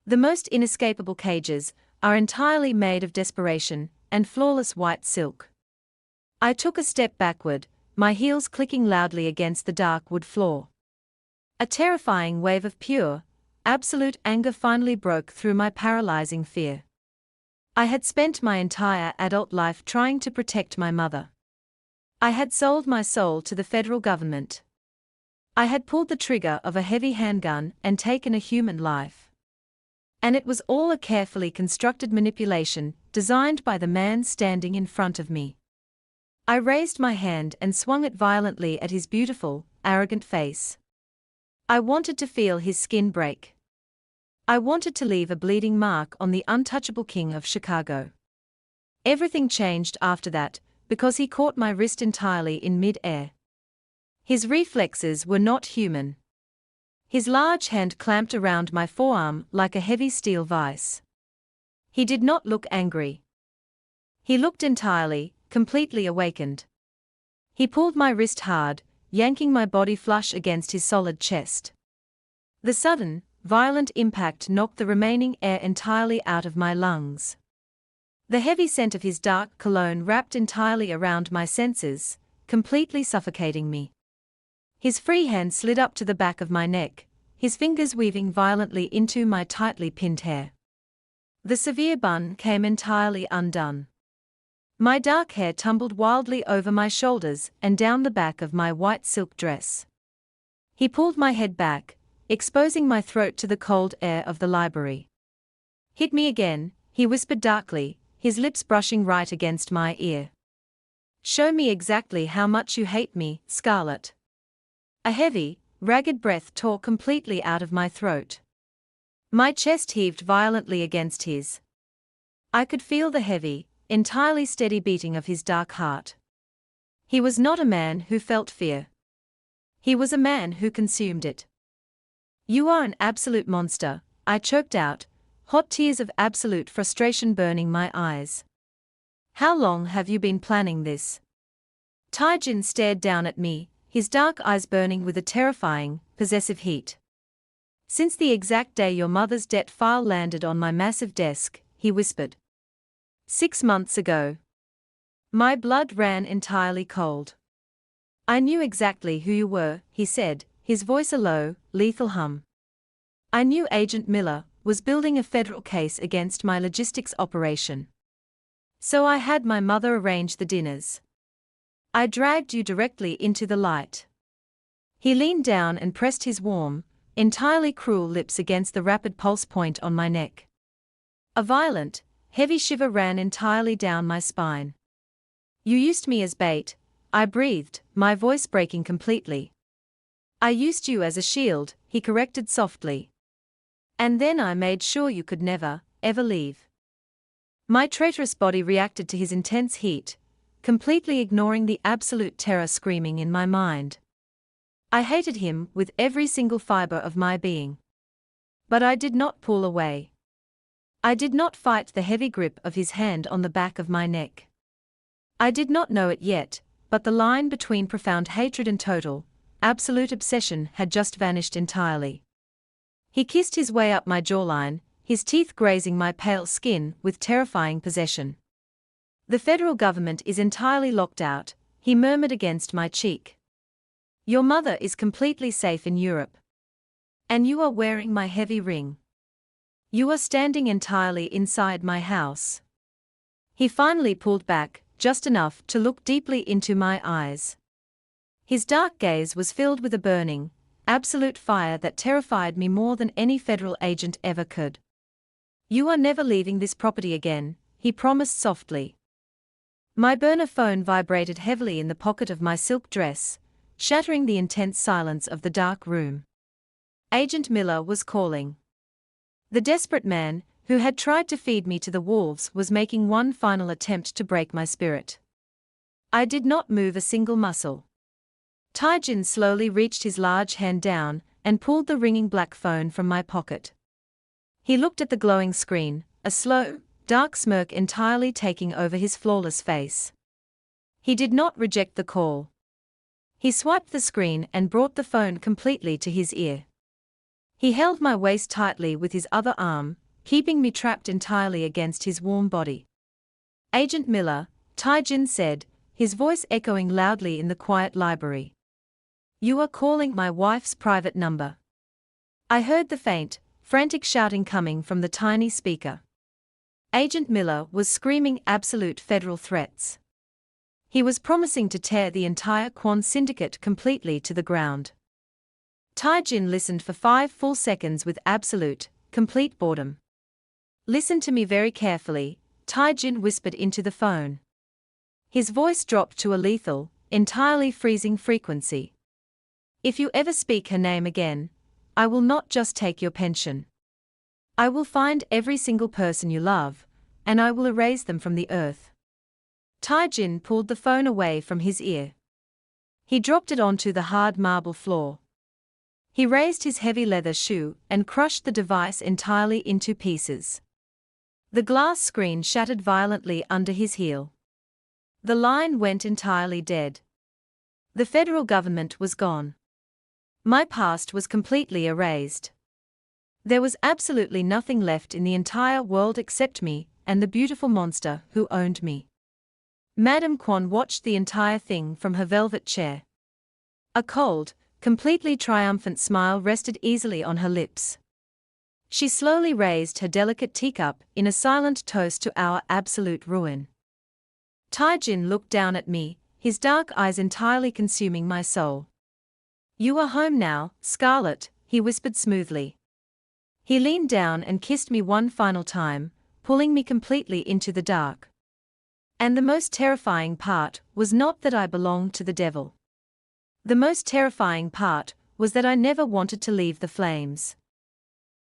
The most inescapable cages are entirely made of desperation and flawless white silk. I took a step backward, my heels clicking loudly against the dark wood floor. A terrifying wave of pure, absolute anger finally broke through my paralyzing fear. I had spent my entire adult life trying to protect my mother. I had sold my soul to the federal government. I had pulled the trigger of a heavy handgun and taken a human life. And it was all a carefully constructed manipulation designed by the man standing in front of me. I raised my hand and swung it violently at his beautiful, arrogant face. I wanted to feel his skin break. I wanted to leave a bleeding mark on the untouchable king of Chicago. Everything changed after that, because he caught my wrist entirely in mid-air. His reflexes were not human. His large hand clamped around my forearm like a heavy steel vice. He did not look angry. He looked entirely, completely awakened. He pulled my wrist hard, yanking my body flush against his solid chest. The sudden, violent impact knocked the remaining air entirely out of my lungs. The heavy scent of his dark cologne wrapped entirely around my senses, completely suffocating me. His free hand slid up to the back of my neck, his fingers weaving violently into my tightly pinned hair. The severe bun came entirely undone. My dark hair tumbled wildly over my shoulders and down the back of my white silk dress. He pulled my head back, exposing my throat to the cold air of the library. "Hit me again," he whispered darkly, his lips brushing right against my ear. "Show me exactly how much you hate me, Scarlett." A heavy, ragged breath tore completely out of my throat. My chest heaved violently against his. I could feel the heavy, entirely steady beating of his dark heart. He was not a man who felt fear. He was a man who consumed it. "You are an absolute monster," I choked out, hot tears of absolute frustration burning my eyes. "How long have you been planning this?" Tae-jin stared down at me, his dark eyes burning with a terrifying, possessive heat. "Since the exact day your mother's debt file landed on my massive desk," he whispered. 6 months ago." My blood ran entirely cold. "I knew exactly who you were," he said, his voice a low, lethal hum. "I knew Agent Miller was building a federal case against my logistics operation. So I had my mother arrange the dinners. I dragged you directly into the light." He leaned down and pressed his warm, entirely cruel lips against the rapid pulse point on my neck. A violent, heavy shiver ran entirely down my spine. "You used me as bait," I breathed, my voice breaking completely. "I used you as a shield," he corrected softly. "And then I made sure you could never, ever leave." My traitorous body reacted to his intense heat, completely ignoring the absolute terror screaming in my mind. I hated him with every single fiber of my being. But I did not pull away. I did not fight the heavy grip of his hand on the back of my neck. I did not know it yet, but the line between profound hatred and total, absolute obsession had just vanished entirely. He kissed his way up my jawline, his teeth grazing my pale skin with terrifying possession. "The federal government is entirely locked out," he murmured against my cheek. "Your mother is completely safe in Europe. And you are wearing my heavy ring. You are standing entirely inside my house." He finally pulled back, just enough to look deeply into my eyes. His dark gaze was filled with a burning, absolute fire that terrified me more than any federal agent ever could. "You are never leaving this property again," he promised softly. My burner phone vibrated heavily in the pocket of my silk dress, shattering the intense silence of the dark room. Agent Miller was calling. The desperate man, who had tried to feed me to the wolves, was making one final attempt to break my spirit. I did not move a single muscle. Tae-jin slowly reached his large hand down and pulled the ringing black phone from my pocket. He looked at the glowing screen, a slow, dark smirk entirely taking over his flawless face. He did not reject the call. He swiped the screen and brought the phone completely to his ear. He held my waist tightly with his other arm, keeping me trapped entirely against his warm body. "Agent Miller," Tae-jin said, his voice echoing loudly in the quiet library. "You are calling my wife's private number." I heard the faint, frantic shouting coming from the tiny speaker. Agent Miller was screaming absolute federal threats. He was promising to tear the entire Kwon syndicate completely to the ground. Tae-jin listened for 5 full seconds with absolute, complete boredom. "Listen to me very carefully," Tae-jin whispered into the phone. His voice dropped to a lethal, entirely freezing frequency. "If you ever speak her name again, I will not just take your pension. I will find every single person you love, and I will erase them from the earth." Tae-jin pulled the phone away from his ear. He dropped it onto the hard marble floor. He raised his heavy leather shoe and crushed the device entirely into pieces. The glass screen shattered violently under his heel. The line went entirely dead. The federal government was gone. My past was completely erased. There was absolutely nothing left in the entire world except me and the beautiful monster who owned me. Madame Kwon watched the entire thing from her velvet chair. A cold, completely triumphant smile rested easily on her lips. She slowly raised her delicate teacup in a silent toast to our absolute ruin. Tae-jin looked down at me, his dark eyes entirely consuming my soul. "You are home now, Scarlett," he whispered smoothly. He leaned down and kissed me one final time, pulling me completely into the dark. And the most terrifying part was not that I belonged to the devil. The most terrifying part was that I never wanted to leave the flames.